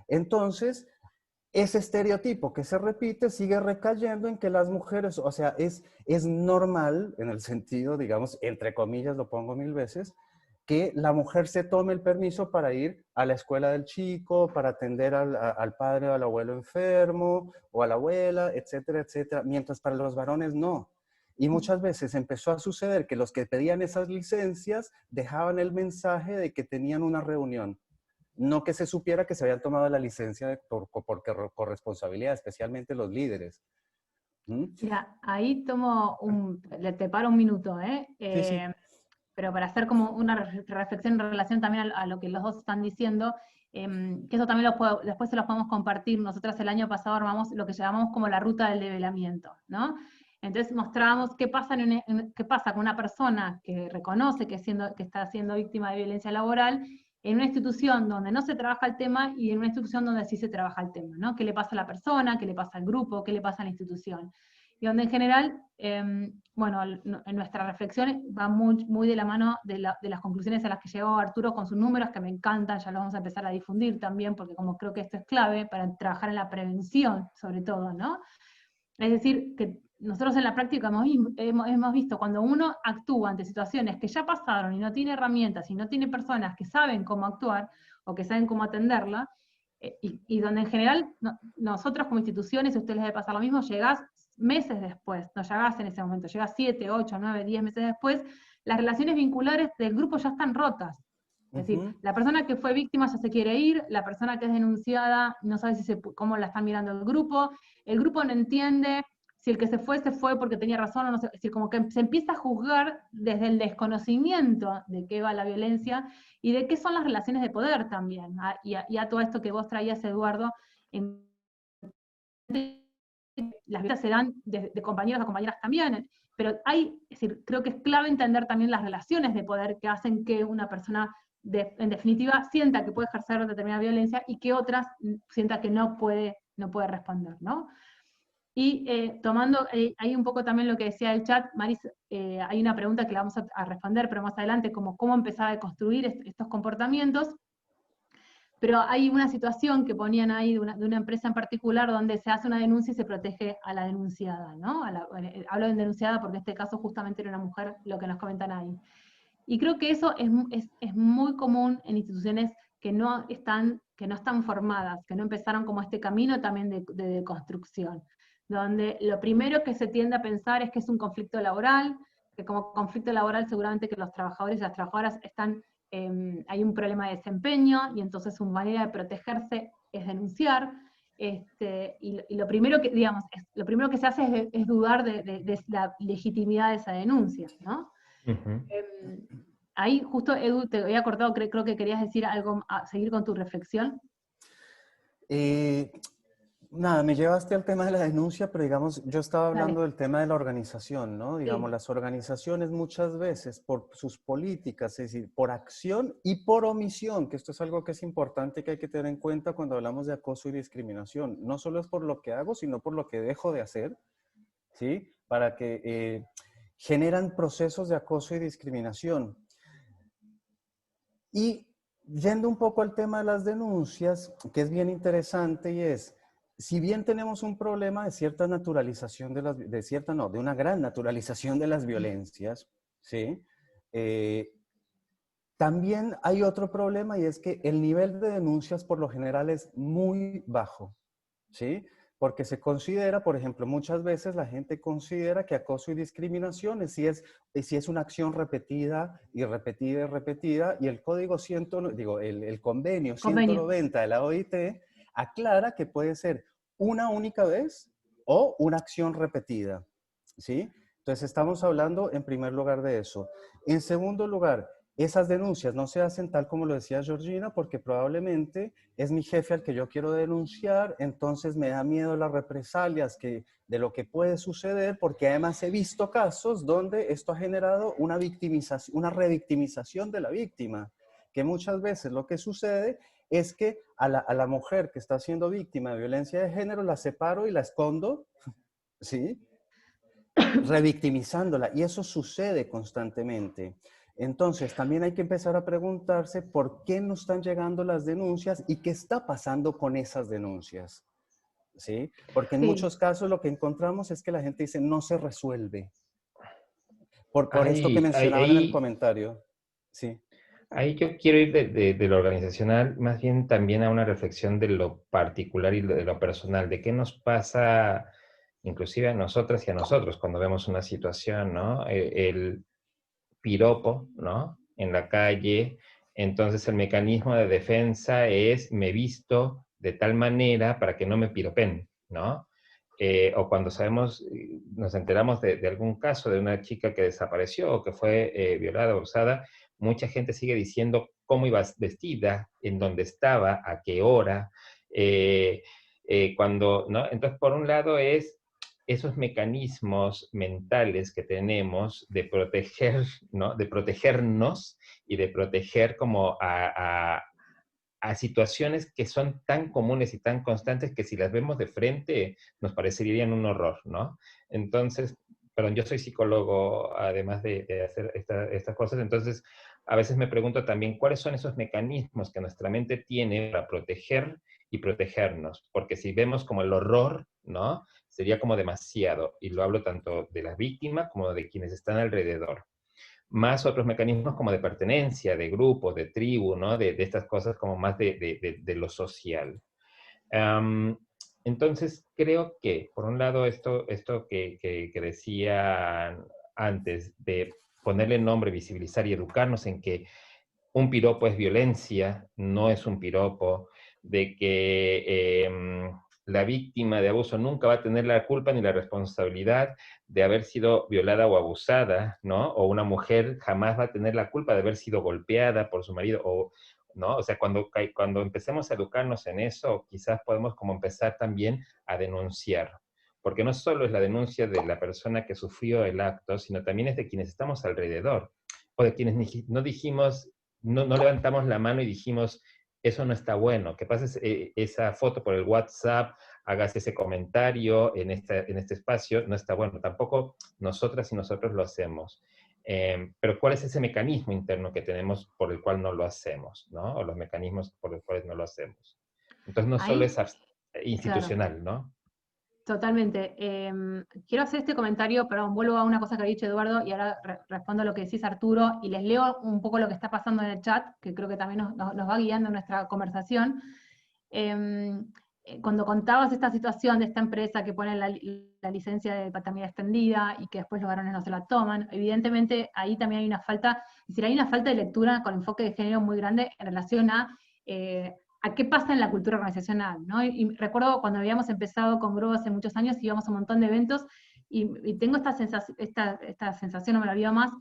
Entonces, ese estereotipo que se repite sigue recayendo en que las mujeres, o sea, es normal, en el sentido, digamos, entre comillas, lo pongo 1000 veces, que la mujer se tome el permiso para ir a la escuela del chico, para atender al padre o al abuelo enfermo, o a la abuela, etcétera, etcétera, mientras para los varones no. Y muchas veces empezó a suceder que los que pedían esas licencias dejaban el mensaje de que tenían una reunión. No que se supiera que se habían tomado la licencia por responsabilidad, especialmente los líderes. Mira, ahí te paro un minuto, Sí, sí. pero para hacer como una reflexión en relación también a lo que los dos están diciendo, que eso también después se los podemos compartir. Nosotros el año pasado armamos lo que llamamos como la ruta del develamiento, ¿no? Entonces mostrábamos qué pasa con una persona que reconoce que está siendo víctima de violencia laboral en una institución donde no se trabaja el tema y en una institución donde sí se trabaja el tema, ¿no? ¿Qué le pasa a la persona? ¿Qué le pasa al grupo? ¿Qué le pasa a la institución? Y donde en general, bueno, en nuestra reflexión va muy de la mano de las conclusiones a las que llegó Arturo con sus números, que me encantan, ya los vamos a empezar a difundir también, porque como creo que esto es clave para trabajar en la prevención, sobre todo, ¿no? Es decir, que nosotros en la práctica hemos visto cuando uno actúa ante situaciones que ya pasaron y no tiene herramientas y no tiene personas que saben cómo actuar o que saben cómo atenderla, y donde en general nosotros como instituciones, a ustedes les debe pasar lo mismo, llegás meses después, no llegás en ese momento, llegás 7, 8, 9, 10 meses después, las relaciones vinculares del grupo ya están rotas. Es decir, la persona que fue víctima ya se quiere ir, la persona que es denunciada no sabe cómo la está mirando el grupo no entiende si el que se fue porque tenía razón o no sé, es decir, como que se empieza a juzgar desde el desconocimiento de qué va la violencia y de qué son las relaciones de poder también, y a todo esto que vos traías, Eduardo, las violencias se dan de compañeros a compañeras también, pero es decir, creo que es clave entender también las relaciones de poder que hacen que una persona en definitiva sienta que puede ejercer determinada violencia y que otras sienta que no puede responder, ¿no? Y tomando ahí un poco también lo que decía el chat, Maris, hay una pregunta que la vamos a responder, pero más adelante, como cómo empezar a construir estos comportamientos. Pero hay una situación que ponían ahí de una empresa en particular donde se hace una denuncia y se protege a la denunciada, ¿no? Hablo de denunciada porque en este caso justamente era una mujer, lo que nos comentan ahí. Y creo que eso es muy común en instituciones que no están formadas, que no empezaron como este camino también de construcción, donde lo primero que se tiende a pensar es que es un conflicto laboral, que como conflicto laboral seguramente que los trabajadores y las trabajadoras hay un problema de desempeño, y entonces su manera de protegerse es denunciar, y lo primero que, digamos, lo primero que se hace es dudar de la legitimidad de esa denuncia, ¿no? Ahí justo, Edu, te había cortado, creo que querías decir algo, seguir con tu reflexión. Nada, me llevaste al tema de la denuncia, pero digamos, yo estaba hablando Dale. del tema de la organización, ¿no? Digamos, Sí. las organizaciones muchas veces por sus políticas, es decir, por acción y por omisión, que esto es algo que es importante que hay que tener en cuenta cuando hablamos de acoso y discriminación. No solo es por lo que hago, sino por lo que dejo de hacer, ¿sí? Para que generan procesos de acoso y discriminación. Y yendo un poco al tema de las denuncias, que es bien interesante y es, si bien tenemos un problema de cierta naturalización de una gran naturalización de las violencias, ¿sí? También hay otro problema y es que el nivel de denuncias por lo general es muy bajo, ¿sí? Porque se considera, por ejemplo, muchas veces la gente considera que acoso y discriminación si es una acción repetida y repetida y repetida, y el el convenio 190 de la OIT aclara que puede ser una única vez o una acción repetida, ¿sí? Entonces estamos hablando en primer lugar de eso. En segundo lugar, esas denuncias no se hacen tal como lo decía Georgina, porque probablemente es mi jefe al que yo quiero denunciar, entonces me da miedo las represalias de lo que puede suceder, porque además he visto casos donde esto ha generado una victimización, una revictimización de la víctima, que muchas veces lo que sucede es que a la mujer que está siendo víctima de violencia de género la separo y la escondo, ¿sí? Revictimizándola, y eso sucede constantemente. Entonces, también hay que empezar a preguntarse por qué no están llegando las denuncias y qué está pasando con esas denuncias, ¿sí? Porque en muchos casos lo que encontramos es que la gente dice no se resuelve. Por esto que mencionaban en el comentario, ¿sí? Ahí yo quiero ir de lo organizacional, más bien también a una reflexión de lo particular y de lo personal, de qué nos pasa inclusive a nosotras y a nosotros cuando vemos una situación, ¿no? El piropo, ¿no? En la calle, entonces el mecanismo de defensa es me visto de tal manera para que no me piropen, ¿no? O cuando sabemos, nos enteramos de algún caso de una chica que desapareció o que fue violada o abusada, mucha gente sigue diciendo cómo iba vestida, en dónde estaba, a qué hora, cuando, ¿no? Entonces, por un lado es esos mecanismos mentales que tenemos de proteger, ¿no? De protegernos y de proteger como a situaciones que son tan comunes y tan constantes que si las vemos de frente nos parecerían un horror, ¿no? Entonces, perdón, yo soy psicólogo además de hacer estas cosas, entonces a veces me pregunto también cuáles son esos mecanismos que nuestra mente tiene para proteger y protegernos, porque si vemos como el horror, ¿no? Sería como demasiado, y lo hablo tanto de las víctimas como de quienes están alrededor. Más otros mecanismos como de pertenencia, de grupo, de tribu, ¿no? De estas cosas como más de lo social. Entonces, creo que, por un lado, esto que decía antes, de ponerle nombre, visibilizar y educarnos en que un piropo es violencia, no es un piropo, de que la víctima de abuso nunca va a tener la culpa ni la responsabilidad de haber sido violada o abusada, ¿no? O una mujer jamás va a tener la culpa de haber sido golpeada por su marido, o, ¿no? O sea, cuando empecemos a educarnos en eso, quizás podemos como empezar también a denunciar. Porque no solo es la denuncia de la persona que sufrió el acto, sino también es de quienes estamos alrededor, o de quienes no dijimos, no levantamos la mano y dijimos, eso no está bueno, que pases esa foto por el WhatsApp, hagas ese comentario en este espacio, no está bueno. Tampoco nosotras y nosotros lo hacemos. Pero ¿cuál es ese mecanismo interno que tenemos por el cual no lo hacemos, ¿no? O los mecanismos por los cuales no lo hacemos. Entonces no solo es institucional, claro, ¿no? Totalmente. Quiero hacer este comentario, perdón, vuelvo a una cosa que ha dicho Eduardo y ahora respondo a lo que decís Arturo y les leo un poco lo que está pasando en el chat, que creo que también nos va guiando en nuestra conversación. Cuando contabas esta situación de esta empresa que pone la licencia de paternidad extendida y que después los varones no se la toman, evidentemente ahí también hay una falta, es decir, hay una falta de lectura con enfoque de género muy grande en relación a qué pasa en la cultura organizacional, ¿no? Y recuerdo cuando habíamos empezado con Grow hace muchos años, íbamos a un montón de eventos, y tengo esta sensación, no me la olvido más,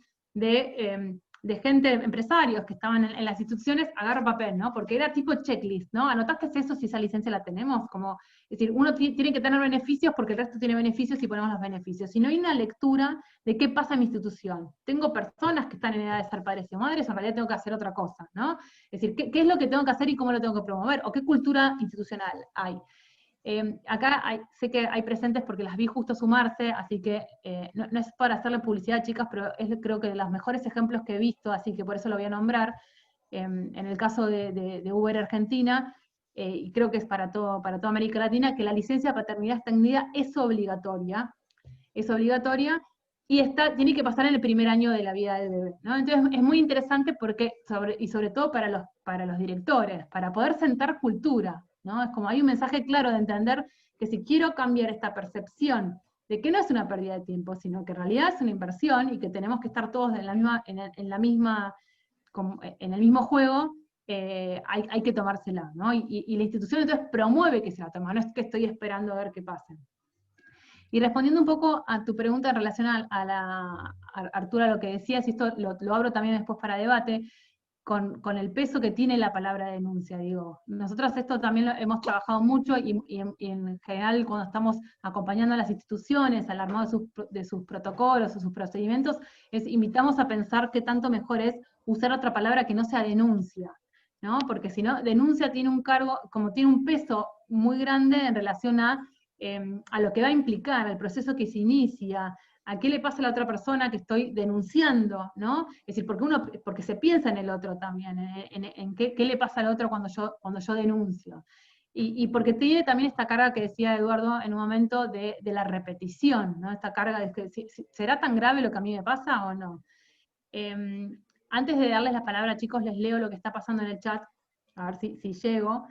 de gente, empresarios que estaban en las instituciones, agarra papel, ¿no? Porque era tipo checklist, ¿no? ¿Anotaste eso si esa licencia la tenemos? Como, es decir, uno tiene que tener beneficios porque el resto tiene beneficios y ponemos los beneficios. Si no hay una lectura de qué pasa en mi institución. Tengo personas que están en edad de ser padres y madres, o en realidad tengo que hacer otra cosa, ¿no? Es decir, ¿qué es lo que tengo que hacer y cómo lo tengo que promover? ¿O qué cultura institucional hay? Acá sé que hay presentes porque las vi justo sumarse, así que no es para hacerle publicidad, chicas, pero es creo que de los mejores ejemplos que he visto, así que por eso lo voy a nombrar. En el caso de Uber Argentina, y creo que es para toda América Latina, que la licencia de paternidad extendida es obligatoria, y tiene que pasar en el primer año de la vida del bebé, ¿no? Entonces es muy interesante porque, sobre todo para los directores, para poder sentar cultura, ¿no? Es como hay un mensaje claro de entender que si quiero cambiar esta percepción de que no es una pérdida de tiempo, sino que en realidad es una inversión y que tenemos que estar todos en el mismo juego, hay que tomársela, ¿no? Y la institución entonces promueve que se la toma, no es que estoy esperando a ver qué pase. Y respondiendo un poco a tu pregunta en relación a Arturo, a lo que decías, y esto lo abro también después para debate, con el peso que tiene la palabra denuncia, digo. Nosotros esto también lo hemos trabajado mucho y en general cuando estamos acompañando a las instituciones al armado de sus protocolos o sus procedimientos, invitamos a pensar qué tanto mejor es usar otra palabra que no sea denuncia, ¿no? Porque si no, denuncia tiene un cargo, como tiene un peso muy grande en relación a lo que va a implicar, al proceso que se inicia, a qué le pasa a la otra persona que estoy denunciando, ¿no? Es decir, porque se piensa en el otro también, en qué le pasa al otro cuando yo denuncio. Y porque tiene también esta carga que decía Eduardo en un momento de la repetición, ¿no? Esta carga de que ¿será tan grave lo que a mí me pasa o no? Antes de darles la palabra, chicos, les leo lo que está pasando en el chat, a ver si llego.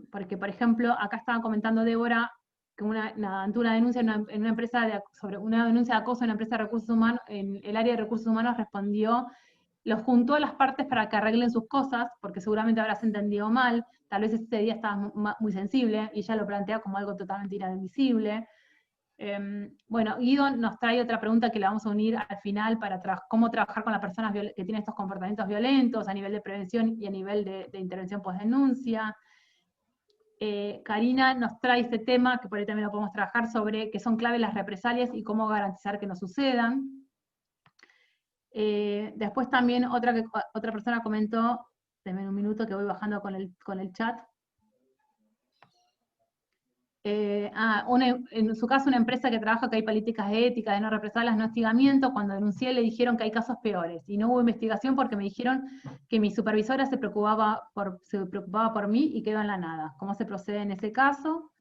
Porque, por ejemplo, acá estaba comentando Débora que ante una denuncia en una empresa sobre una denuncia de acoso en una empresa de recursos humanos, en el área de recursos humanos respondió, los juntó a las partes para que arreglen sus cosas, porque seguramente habrás entendido mal, tal vez ese día estabas muy sensible, y ella lo plantea como algo totalmente inadmisible. Bueno, Guido nos trae otra pregunta que la vamos a unir al final para cómo trabajar con las personas que tienen estos comportamientos violentos a nivel de prevención y a nivel de intervención post-denuncia. Karina nos trae este tema, que por ahí también lo podemos trabajar, sobre que son clave las represalias y cómo garantizar que no sucedan. Después también otra persona comentó, denme un minuto que voy bajando con el chat. En su caso, una empresa que trabaja que hay políticas de ética, de no represalias, no hostigamiento. Cuando denuncié le dijeron que hay casos peores, y no hubo investigación porque me dijeron que mi supervisora se preocupaba por mí y quedó en la nada. ¿Cómo se procede en ese caso?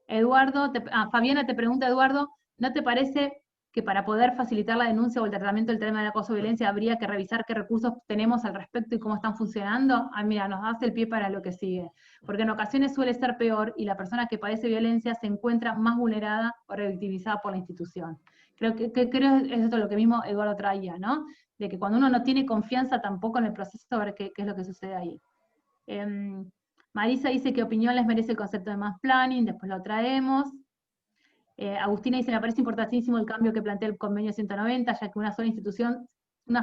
Eduardo, Fabiana te pregunta, Eduardo, ¿no te parece que para poder facilitar la denuncia o el tratamiento del tema de la acoso y violencia habría que revisar qué recursos tenemos al respecto y cómo están funcionando? Mira, nos das el pie para lo que sigue. Porque en ocasiones suele ser peor y la persona que padece violencia se encuentra más vulnerada o revictimizada por la institución. Creo que es esto lo que mismo Eduardo traía, ¿no? De que cuando uno no tiene confianza tampoco en el proceso, a ver qué es lo que sucede ahí. Marisa dice que opinión les merece el concepto de mass planning, después lo traemos. Agustina dice, me parece importantísimo el cambio que plantea el convenio 190, ya que una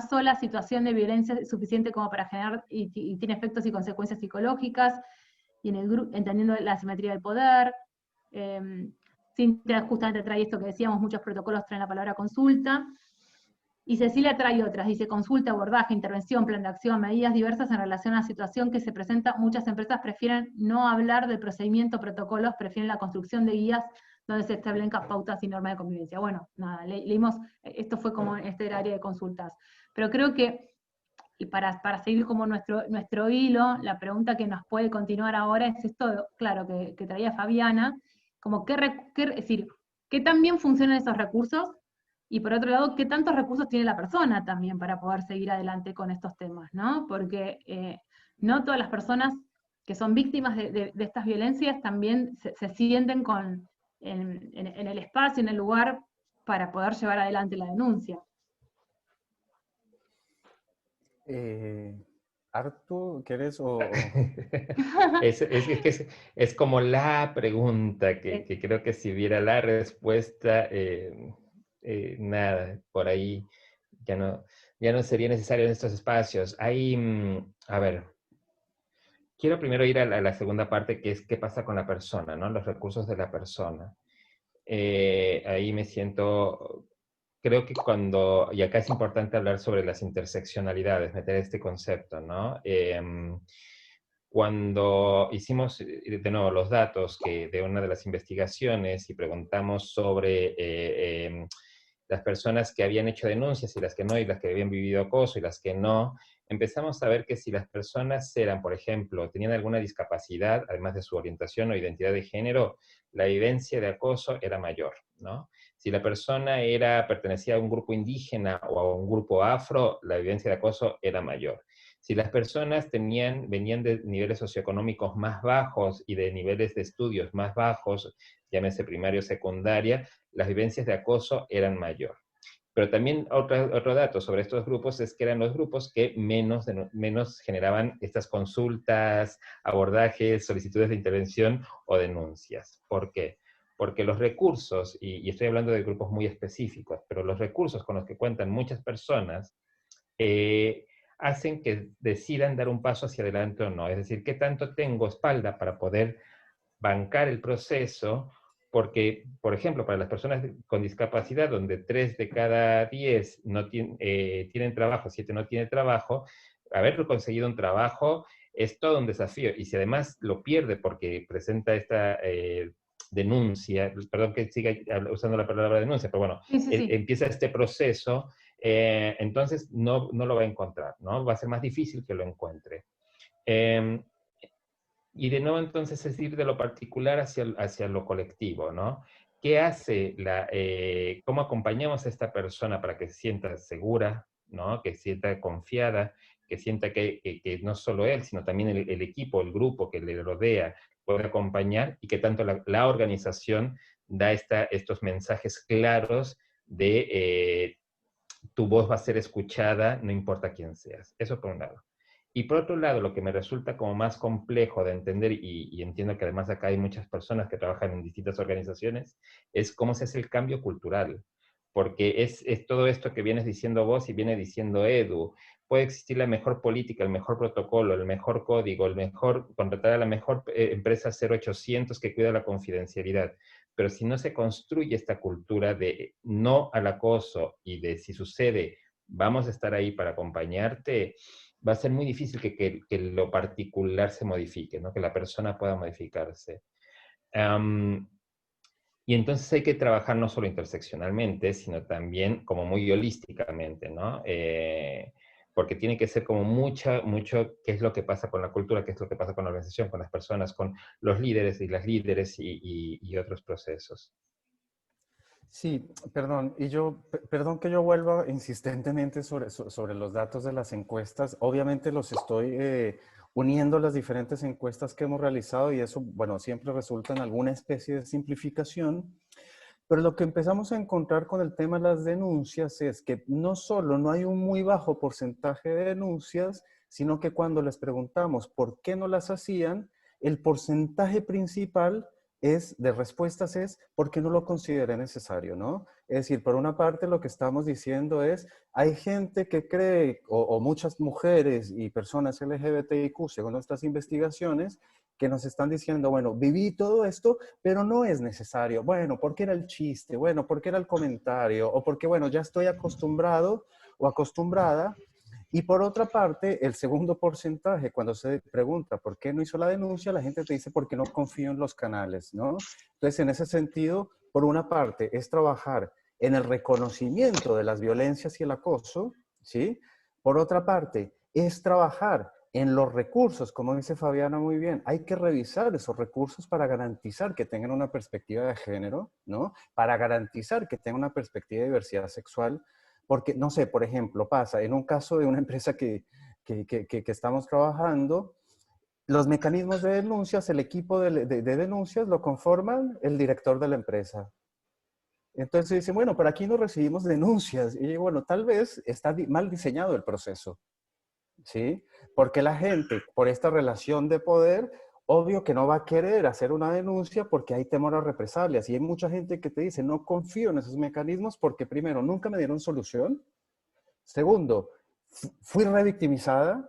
sola situación de violencia es suficiente como para generar y tiene efectos y consecuencias psicológicas, y entendiendo la asimetría del poder. Cintia justamente trae esto que decíamos, muchos protocolos traen la palabra consulta. Y Cecilia trae otras, dice consulta, abordaje, intervención, plan de acción, medidas diversas en relación a la situación que se presenta. Muchas empresas prefieren no hablar del procedimiento, protocolos, prefieren la construcción de guías donde se establezcan pautas y normas de convivencia. Bueno, nada, leímos, esto fue como este era área de consultas. Pero creo que, y para seguir como nuestro hilo, la pregunta que nos puede continuar ahora es esto, claro, que traía Fabiana, como es decir, ¿qué tan bien funcionan esos recursos? Y por otro lado, ¿qué tantos recursos tiene la persona también para poder seguir adelante con estos temas, ¿no? Porque no todas las personas que son víctimas de estas violencias también se sienten en el espacio, en el lugar, para poder llevar adelante la denuncia. Artu, ¿quieres o...? Es como la pregunta que creo que si viera la respuesta, nada, por ahí ya no sería necesario en estos espacios. A ver, quiero primero ir a la segunda parte, que es qué pasa con la persona, ¿no? Los recursos de la persona. Ahí me siento, creo que y acá es importante hablar sobre las interseccionalidades, meter este concepto, ¿no? Cuando hicimos, de nuevo, los datos de una de las investigaciones y preguntamos sobre las personas que habían hecho denuncias y las que no, y las que habían vivido acoso y las que no, empezamos a ver que si las personas eran, por ejemplo, tenían alguna discapacidad, además de su orientación o identidad de género, la evidencia de acoso era mayor, ¿no? Si la persona pertenecía a un grupo indígena o a un grupo afro, la evidencia de acoso era mayor. Si las personas venían de niveles socioeconómicos más bajos y de niveles de estudios más bajos, llámese primaria o secundaria, las vivencias de acoso eran mayor. Pero también otro dato sobre estos grupos es que eran los grupos que menos generaban estas consultas, abordajes, solicitudes de intervención o denuncias. ¿Por qué? Porque los recursos, y estoy hablando de grupos muy específicos, pero los recursos con los que cuentan muchas personas hacen que decidan dar un paso hacia adelante o no. Es decir, ¿qué tanto tengo espalda para poder bancar el proceso? Porque, por ejemplo, para las personas con discapacidad, donde 3 de cada 10 no tienen trabajo, 7 no tienen trabajo, haber conseguido un trabajo es todo un desafío. Y si además lo pierde porque presenta esta denuncia, perdón que siga usando la palabra denuncia, pero bueno, Sí, sí, sí. empieza este proceso, entonces no lo va a encontrar, ¿no? Va a ser más difícil que lo encuentre. Y de nuevo entonces es ir de lo particular hacia lo colectivo, ¿no? ¿Qué hace cómo acompañamos a esta persona para que se sienta segura, ¿no? Que se sienta confiada, que sienta que no solo él, sino también el equipo, el grupo que le rodea puede acompañar, y que tanto la organización da estos mensajes claros de tu voz va a ser escuchada, no importa quién seas. Eso por un lado. Y por otro lado, lo que me resulta como más complejo de entender, y entiendo que además acá hay muchas personas que trabajan en distintas organizaciones, es cómo se hace el cambio cultural. Porque es todo esto que vienes diciendo vos y viene diciendo Edu. Puede existir la mejor política, el mejor protocolo, el mejor código, contratar a la mejor empresa 0800 que cuida la confidencialidad. Pero si no se construye esta cultura de no al acoso y de si sucede, vamos a estar ahí para acompañarte, va a ser muy difícil que lo particular se modifique, ¿no? Que la persona pueda modificarse. Y entonces hay que trabajar no solo interseccionalmente, sino también como muy holísticamente, ¿no? Porque tiene que ser como mucho qué es lo que pasa con la cultura, qué es lo que pasa con la organización, con las personas, con los líderes y las líderes y otros procesos. Sí, perdón, perdón que yo vuelva insistentemente sobre los datos de las encuestas. Obviamente los estoy uniendo las diferentes encuestas que hemos realizado y eso, bueno, siempre resulta en alguna especie de simplificación. Pero lo que empezamos a encontrar con el tema de las denuncias es que no solo no hay un muy bajo porcentaje de denuncias, sino que cuando les preguntamos por qué no las hacían, el porcentaje principal de respuestas es porque no lo consideré necesario, ¿no? Es decir, por una parte lo que estamos diciendo es, hay gente que cree, o muchas mujeres y personas LGBTIQ, según nuestras investigaciones, que nos están diciendo, bueno, viví todo esto, pero no es necesario. Bueno, porque era el chiste, bueno, porque era el comentario, o porque, bueno, ya estoy acostumbrado o acostumbrada. Y por otra parte, el segundo porcentaje, cuando se pregunta por qué no hizo la denuncia, la gente te dice porque no confío en los canales, ¿no? Entonces, en ese sentido, por una parte, es trabajar en el reconocimiento de las violencias y el acoso, ¿sí? Por otra parte, es trabajar en los recursos, como dice Fabiana muy bien, hay que revisar esos recursos para garantizar que tengan una perspectiva de género, ¿no? Para garantizar que tengan una perspectiva de diversidad sexual, porque, no sé, por ejemplo, pasa en un caso de una empresa que estamos trabajando, los mecanismos de denuncias, el equipo de denuncias lo conforman el director de la empresa. Entonces dicen, bueno, pero aquí no recibimos denuncias. Y bueno, tal vez está mal diseñado el proceso, ¿sí? Porque la gente, por esta relación de poder, obvio que no va a querer hacer una denuncia porque hay temor a represalias. Y hay mucha gente que te dice, no confío en esos mecanismos porque primero, nunca me dieron solución. Segundo, fui revictimizada,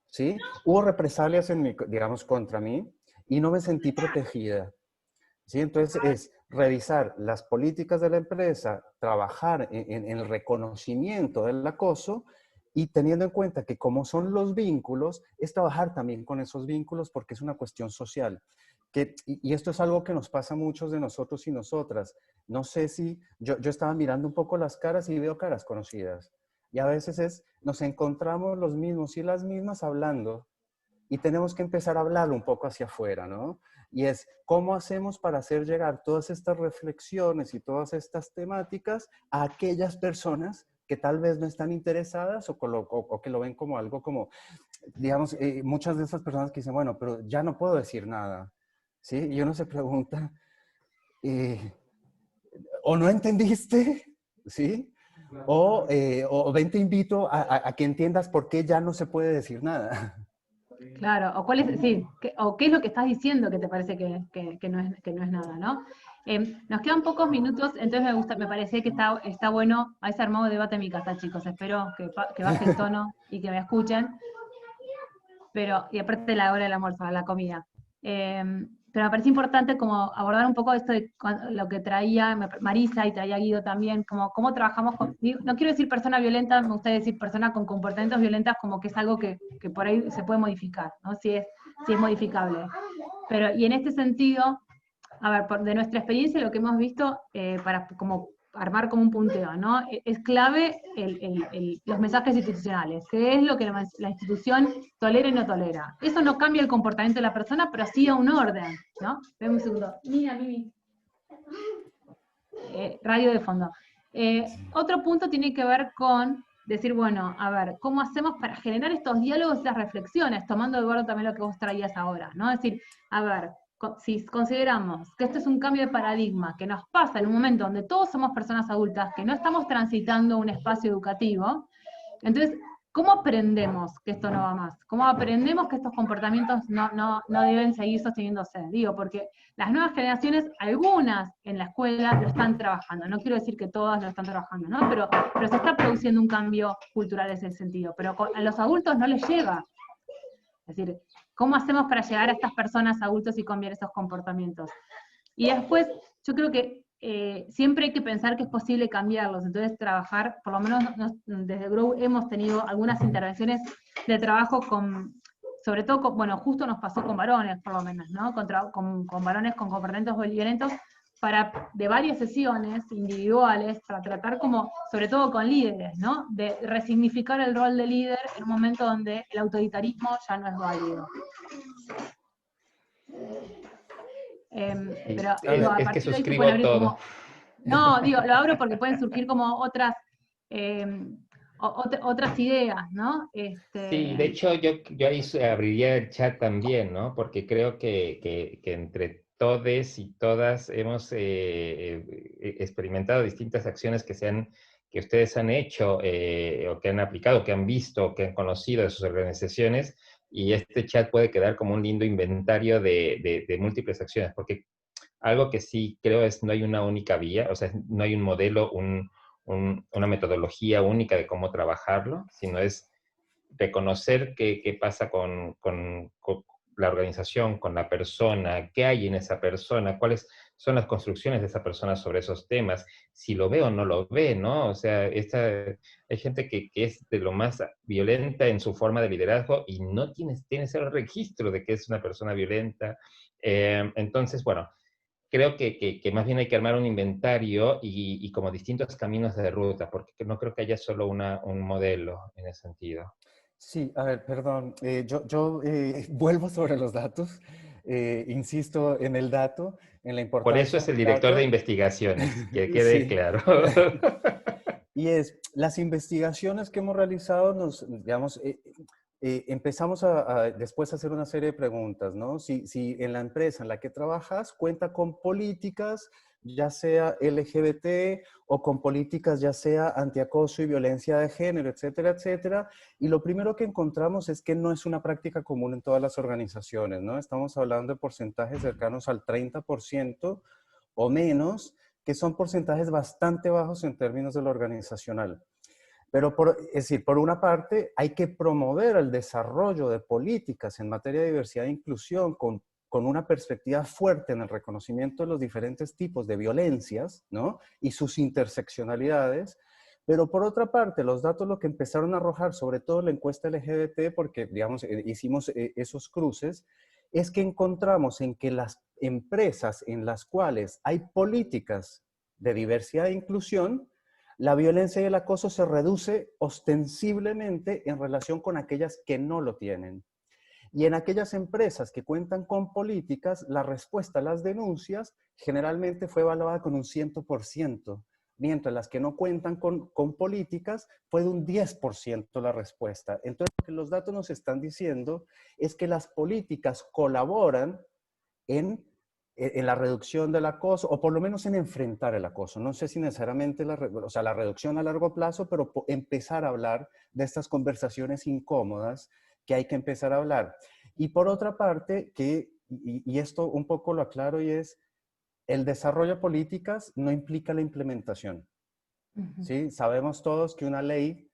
¿sí? Hubo represalias digamos, contra mí y no me sentí protegida, ¿sí? Entonces es revisar las políticas de la empresa, trabajar en el reconocimiento del acoso y teniendo en cuenta que como son los vínculos, es trabajar también con esos vínculos porque es una cuestión social. Y esto es algo que nos pasa a muchos de nosotros y nosotras. No sé si, yo estaba mirando un poco las caras y veo caras conocidas. Y a veces nos encontramos los mismos y las mismas hablando y tenemos que empezar a hablar un poco hacia afuera, ¿no? Y es, ¿cómo hacemos para hacer llegar todas estas reflexiones y todas estas temáticas a aquellas personas que tal vez no están interesadas o que lo ven como algo como, digamos, muchas de esas personas que dicen, bueno, pero ya no puedo decir nada, ¿sí? Y uno se pregunta, ¿o no entendiste? ¿Sí? O ven, te invito a que entiendas por qué ya no se puede decir nada. Claro, o cuál es, sí, o qué es lo que estás diciendo que te parece que no es nada, ¿no? Nos quedan pocos minutos, entonces me parece que está bueno, a ese armado debate en mi casa, chicos. Espero que baje el tono y que me escuchen. Y aparte de la hora del almuerzo, la comida. Pero me parece importante como abordar un poco esto de lo que traía Marisa y traía Guido también, como cómo trabajamos con, no quiero decir persona violenta, me gustaría decir persona con comportamientos violentos, como que es algo que por ahí se puede modificar, ¿no? Si es modificable. Y en este sentido, a ver, de nuestra experiencia, lo que hemos visto, para como armar como un punteo, ¿no? Es clave los mensajes institucionales, qué es lo que la institución tolera y no tolera. Eso no cambia el comportamiento de la persona, pero sí a un orden, ¿no? Ven un segundo. Mira, Mimi. Radio de fondo. Otro punto tiene que ver con decir, bueno, a ver, ¿cómo hacemos para generar estos diálogos, estas reflexiones? Tomando, Eduardo, también lo que vos traías ahora, ¿no? Es decir, a ver, si consideramos que esto es un cambio de paradigma, que nos pasa en un momento donde todos somos personas adultas, que no estamos transitando un espacio educativo, entonces, ¿cómo aprendemos que esto no va más? ¿Cómo aprendemos que estos comportamientos no deben seguir sosteniéndose? Digo, porque las nuevas generaciones, algunas en la escuela lo están trabajando, no quiero decir que todas lo están trabajando, ¿no? Pero se está produciendo un cambio cultural en ese sentido, pero a los adultos no les llega. Es decir, ¿cómo hacemos para llegar a estas personas adultos y cambiar esos comportamientos? Y después, yo creo que siempre hay que pensar que es posible cambiarlos, entonces trabajar, por lo menos desde Grow hemos tenido algunas intervenciones de trabajo sobre todo, bueno, justo nos pasó con varones, por lo menos, ¿no? Con varones con comportamientos violentos, de varias sesiones individuales, para tratar como, sobre todo con líderes, ¿no? De resignificar el rol de líder en un momento donde el autoritarismo ya no es válido. Pero digo, a es que partir de ahí se suscribo pueden abrir todo. como... No, digo, lo abro porque pueden surgir como otras ideas, ¿no? Sí, de hecho yo ahí abriría el chat también, ¿no? Porque creo que entre todes y todas hemos experimentado distintas acciones que ustedes han hecho o que han aplicado, que han visto, que han conocido de sus organizaciones, y este chat puede quedar como un lindo inventario de múltiples acciones, porque algo que sí creo es no hay una única vía, o sea, no hay un modelo, una metodología única de cómo trabajarlo, sino es reconocer qué pasa con la organización, con la persona, qué hay en esa persona, cuáles son las construcciones de esa persona sobre esos temas, si lo ve o no lo ve, ¿no? O sea, hay gente que es de lo más violenta en su forma de liderazgo y no tiene ese registro de que es una persona violenta. Entonces, bueno, creo que más bien hay que armar un inventario y como distintos caminos de ruta, porque no creo que haya solo un modelo en ese sentido. Sí, a ver, perdón, yo vuelvo sobre los datos, insisto en el dato, en la Por eso importancia es el del director de dato. investigaciones, que quede Sí. claro. Y las investigaciones que hemos realizado, digamos, empezamos después a hacer una serie de preguntas, ¿no? Si en la empresa en la que trabajas cuenta con políticas, ya sea LGBT o con políticas ya sea antiacoso y violencia de género, etcétera, etcétera. Y lo primero que encontramos es que no es una práctica común en todas las organizaciones, ¿no? Estamos hablando de porcentajes cercanos al 30% o menos, que son porcentajes bastante bajos en términos de lo organizacional. Pero, es decir, por una parte, hay que promover el desarrollo de políticas en materia de diversidad e inclusión con una perspectiva fuerte en el reconocimiento de los diferentes tipos de violencias, ¿no? Y sus interseccionalidades. Pero por otra parte, los datos lo que empezaron a arrojar, sobre todo la encuesta LGBT, porque, digamos, hicimos esos cruces, es que encontramos en que las empresas en las cuales hay políticas de diversidad e inclusión, la violencia y el acoso se reduce ostensiblemente en relación con aquellas que no lo tienen. Y en aquellas empresas que cuentan con políticas, la respuesta a las denuncias generalmente fue evaluada con un 100%, mientras las que no cuentan con políticas fue de un 10% la respuesta. Entonces, lo que los datos nos están diciendo es que las políticas colaboran en en la reducción del acoso, o por lo menos en enfrentar el acoso. No sé si necesariamente la reducción a largo plazo, pero empezar a hablar de estas conversaciones incómodas que hay que empezar a hablar. Y por otra parte, y esto un poco lo aclaro, y es, el desarrollo de políticas no implica la implementación. ¿Sí? Sabemos todos que una ley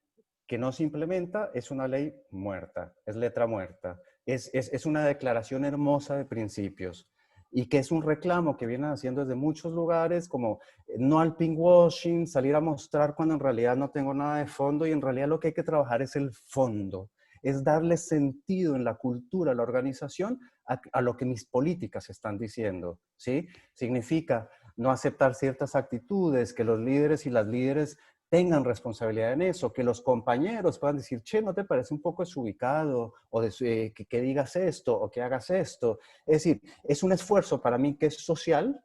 que no se implementa es una ley muerta, es letra muerta. Es una declaración hermosa de principios y que es un reclamo que vienen haciendo desde muchos lugares, como no al pinkwashing, salir a mostrar cuando en realidad no tengo nada de fondo, y en realidad lo que hay que trabajar es el fondo, es darle sentido en la cultura, a la organización, a lo que mis políticas están diciendo, ¿sí? Significa no aceptar ciertas actitudes, que los líderes y las líderes tengan responsabilidad en eso, que los compañeros puedan decir, che, ¿no te parece un poco desubicado? O que digas esto, o que hagas esto. Es decir, es un esfuerzo para mí que es social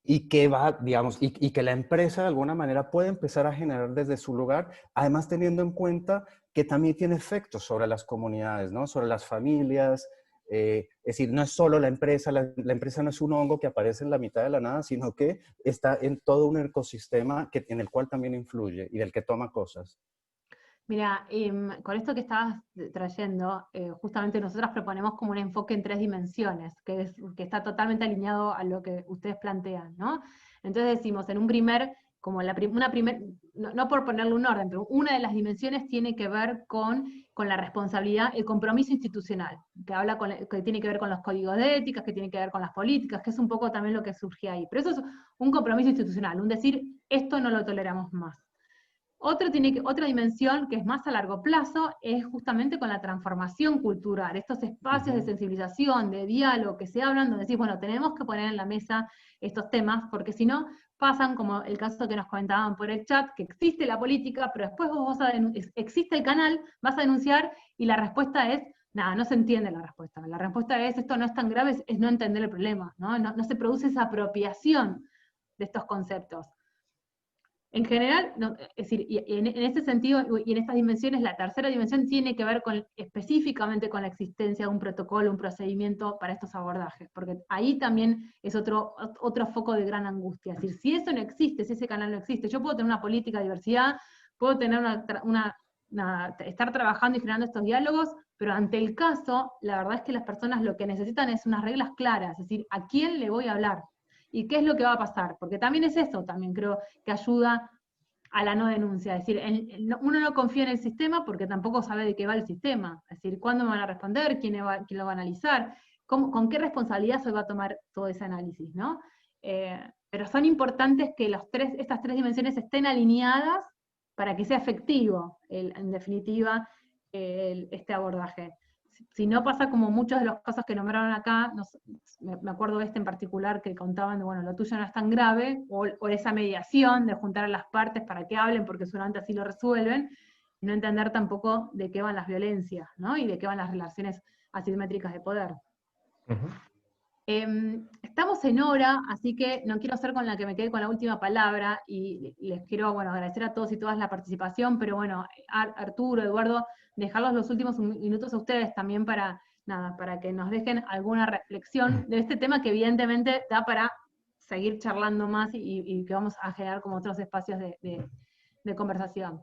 y que va, digamos, y que la empresa de alguna manera puede empezar a generar desde su lugar, además teniendo en cuenta que también tiene efectos sobre las comunidades, ¿no? Sobre las familias. Es decir, no es solo la empresa no es un hongo que aparece en la mitad de la nada, sino que está en todo un ecosistema en el cual también influye y del que toma cosas. Mira, con esto que estabas trayendo, justamente nosotros proponemos como un enfoque en 3 dimensiones, que está totalmente alineado a lo que ustedes plantean, ¿no? Entonces decimos, en un primer, como no por ponerle un orden, pero una de las dimensiones tiene que ver con la responsabilidad, el compromiso institucional, que tiene que ver con los códigos de ética, que tiene que ver con las políticas, que es un poco también lo que surge ahí. Pero eso es un compromiso institucional, un decir, esto no lo toleramos más. Otra dimensión que es más a largo plazo es justamente con la transformación cultural, estos espacios de sensibilización, de diálogo que se hablan, donde decís, bueno, tenemos que poner en la mesa estos temas, porque si no, pasan como el caso que nos comentaban por el chat, que existe la política, pero después vos existe el canal, vas a denunciar, y la respuesta es, nada, no se entiende la respuesta. La respuesta es, esto no es tan grave, es no entender el problema, ¿no? No se produce esa apropiación de estos conceptos. En general, es decir, y en ese sentido y en estas dimensiones, la tercera dimensión tiene que ver específicamente con la existencia de un protocolo, un procedimiento para estos abordajes, porque ahí también es otro foco de gran angustia. Es decir, si eso no existe, si ese canal no existe, yo puedo tener una política de diversidad, puedo tener estar trabajando y generando estos diálogos, pero ante el caso, la verdad es que las personas lo que necesitan es unas reglas claras, es decir, ¿a quién le voy a hablar? ¿Y qué es lo que va a pasar? Porque también es eso, también creo que ayuda a la no denuncia. Es decir, uno no confía en el sistema porque tampoco sabe de qué va el sistema. Es decir, ¿cuándo me van a responder? ¿Quién lo va a analizar? ¿Con qué responsabilidad se va a tomar todo ese análisis? ¿No? Pero son importantes que estas 3 dimensiones estén alineadas para que sea efectivo, en definitiva, este abordaje. Si no pasa como muchos de los casos que nombraron acá, me acuerdo de este en particular que contaban de, bueno, lo tuyo no es tan grave, o esa mediación de juntar a las partes para que hablen porque seguramente así lo resuelven, y no entender tampoco de qué van las violencias, ¿no? Y de qué van las relaciones asimétricas de poder. Estamos en hora, así que no quiero ser con la que me quede con la última palabra, y les quiero, bueno, agradecer a todos y todas la participación, pero bueno, Arturo, Eduardo, dejarlos los últimos minutos a ustedes también para que nos dejen alguna reflexión de este tema que evidentemente da para seguir charlando más y que vamos a generar como otros espacios de conversación.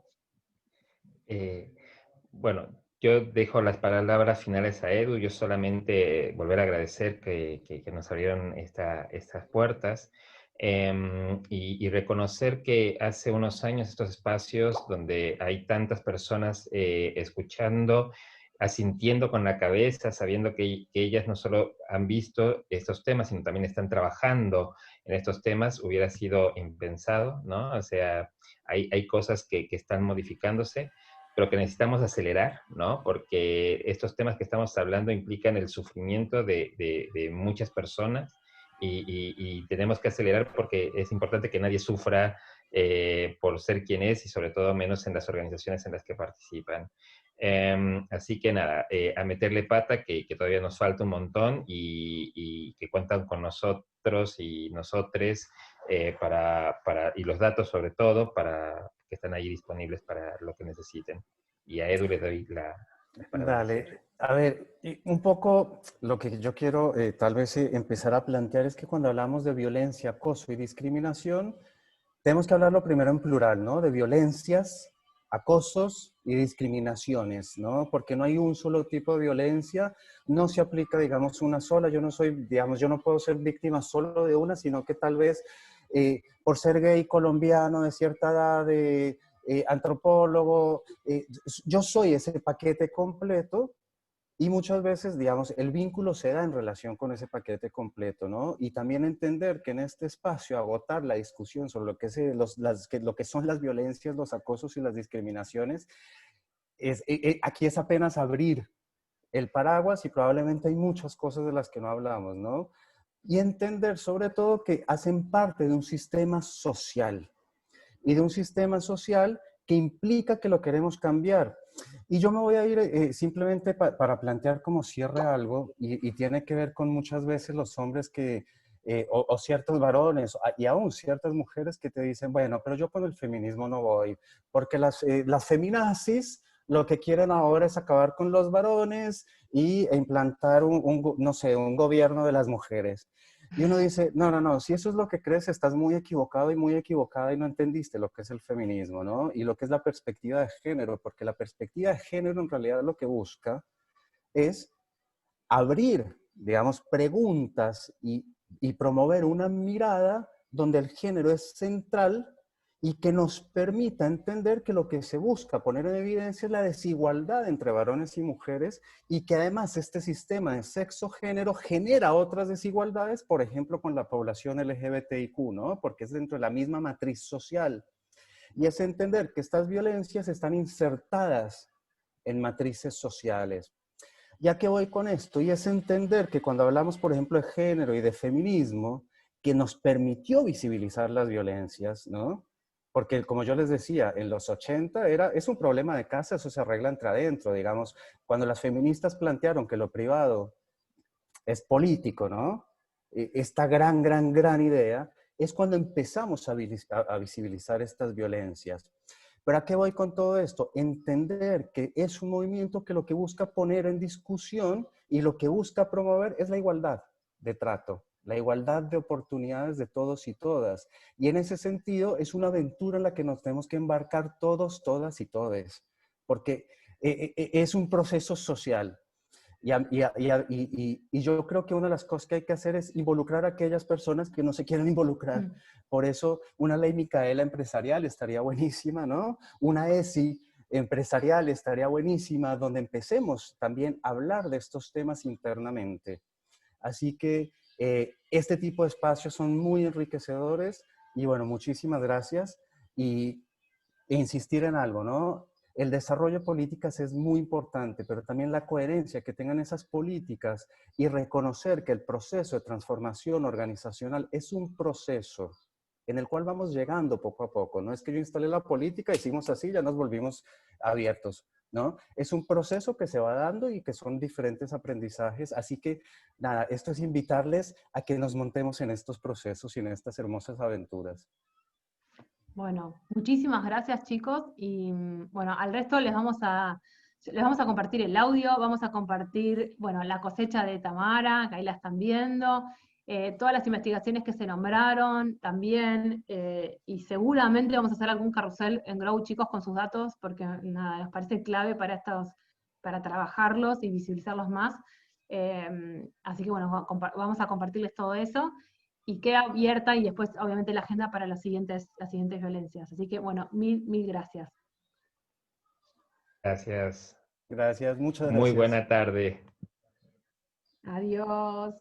Bueno, yo dejo las palabras finales a Edu. Yo solamente volver a agradecer que nos abrieron estas puertas, y reconocer que hace unos años estos espacios donde hay tantas personas escuchando, asintiendo con la cabeza, sabiendo que ellas no solo han visto estos temas, sino también están trabajando en estos temas, hubiera sido impensado, ¿no? O sea, hay cosas que están modificándose, pero que necesitamos acelerar, ¿no? Porque estos temas que estamos hablando implican el sufrimiento de muchas personas, y tenemos que acelerar porque es importante que nadie sufra por ser quien es, y sobre todo menos en las organizaciones en las que participan. Así que nada, a meterle pata, que todavía nos falta un montón, y que cuentan con nosotros y nosotres, y los datos sobre todo, que están ahí disponibles para lo que necesiten. Y a Edu le doy Dale, a ver, y un poco lo que yo quiero tal vez empezar a plantear es que cuando hablamos de violencia, acoso y discriminación, tenemos que hablarlo primero en plural, ¿no? De violencias, acosos y discriminaciones, ¿no? Porque no hay un solo tipo de violencia, no se aplica, digamos, una sola. Yo no soy, digamos, yo no puedo ser víctima solo de una, sino que tal vez por ser gay colombiano de cierta edad, antropólogo, yo soy ese paquete completo y muchas veces, digamos, el vínculo se da en relación con ese paquete completo, ¿no? Y también entender que en este espacio agotar la discusión sobre lo que, lo que son las violencias, los acosos y las discriminaciones, aquí es apenas abrir el paraguas y probablemente hay muchas cosas de las que no hablamos, ¿no? Y entender sobre todo que hacen parte de un sistema social y de un sistema social que implica que lo queremos cambiar. Y yo me voy a ir simplemente para plantear como cierre algo y tiene que ver con muchas veces los hombres que, o ciertos varones y aún ciertas mujeres que te dicen, bueno, pero yo con el feminismo no voy, porque las feminazis lo que quieren ahora es acabar con los varones e implantar no sé, un gobierno de las mujeres. Y uno dice, no, no, no, si eso es lo que crees, estás muy equivocado y muy equivocada y no entendiste lo que es el feminismo, ¿no? Y lo que es la perspectiva de género, porque la perspectiva de género en realidad lo que busca es abrir, digamos, preguntas y promover una mirada donde el género es central y que nos permita entender que lo que se busca poner en evidencia es la desigualdad entre varones y mujeres y que además este sistema de sexo-género genera otras desigualdades, por ejemplo, con la población LGBTIQ, ¿no? Porque es dentro de la misma matriz social. Y es entender que estas violencias están insertadas en matrices sociales. ¿Ya que voy con esto? Y es entender que cuando hablamos, por ejemplo, de género y de feminismo, que nos permitió visibilizar las violencias, ¿no? Porque como yo les decía, en los 80 es un problema de casa, eso se arregla entre adentro, digamos, cuando las feministas plantearon que lo privado es político, ¿no? Esta gran idea es cuando empezamos a visibilizar estas violencias. ¿Pero a qué voy con todo esto? Entender que es un movimiento que lo que busca poner en discusión y lo que busca promover es la igualdad de trato, la igualdad de oportunidades de todos y todas. Y en ese sentido es una aventura en la que nos tenemos que embarcar todos, todas y todes, porque es un proceso social. Y yo creo que una de las cosas que hay que hacer es involucrar a aquellas personas que no se quieren involucrar. Por eso una ley Micaela empresarial estaría buenísima, ¿no? Una ESI empresarial estaría buenísima, donde empecemos también a hablar de estos temas internamente. Así que este tipo de espacios son muy enriquecedores y bueno, muchísimas gracias. E insistir en algo, ¿no? El desarrollo de políticas es muy importante, pero también la coherencia que tengan esas políticas y reconocer que el proceso de transformación organizacional es un proceso en el cual vamos llegando poco a poco. No es que yo instalé la política, hicimos así, ya nos volvimos abiertos, ¿no? Es un proceso que se va dando y que son diferentes aprendizajes. Así que, nada, esto es invitarles a que nos montemos en estos procesos y en estas hermosas aventuras. Bueno, muchísimas gracias, chicos, y bueno, al resto les vamos a compartir el audio, vamos a compartir, bueno, la cosecha de Tamara, que ahí la están viendo, todas las investigaciones que se nombraron también, y seguramente vamos a hacer algún carrusel en Grow, chicos, con sus datos, porque nada, nos parece clave para trabajarlos y visibilizarlos más. Así que bueno, vamos a compartirles todo eso. Y queda abierta y después obviamente la agenda para las siguientes violencias. Así que bueno, mil gracias. Gracias. Gracias, muchas Muy gracias. buena tarde. Adiós.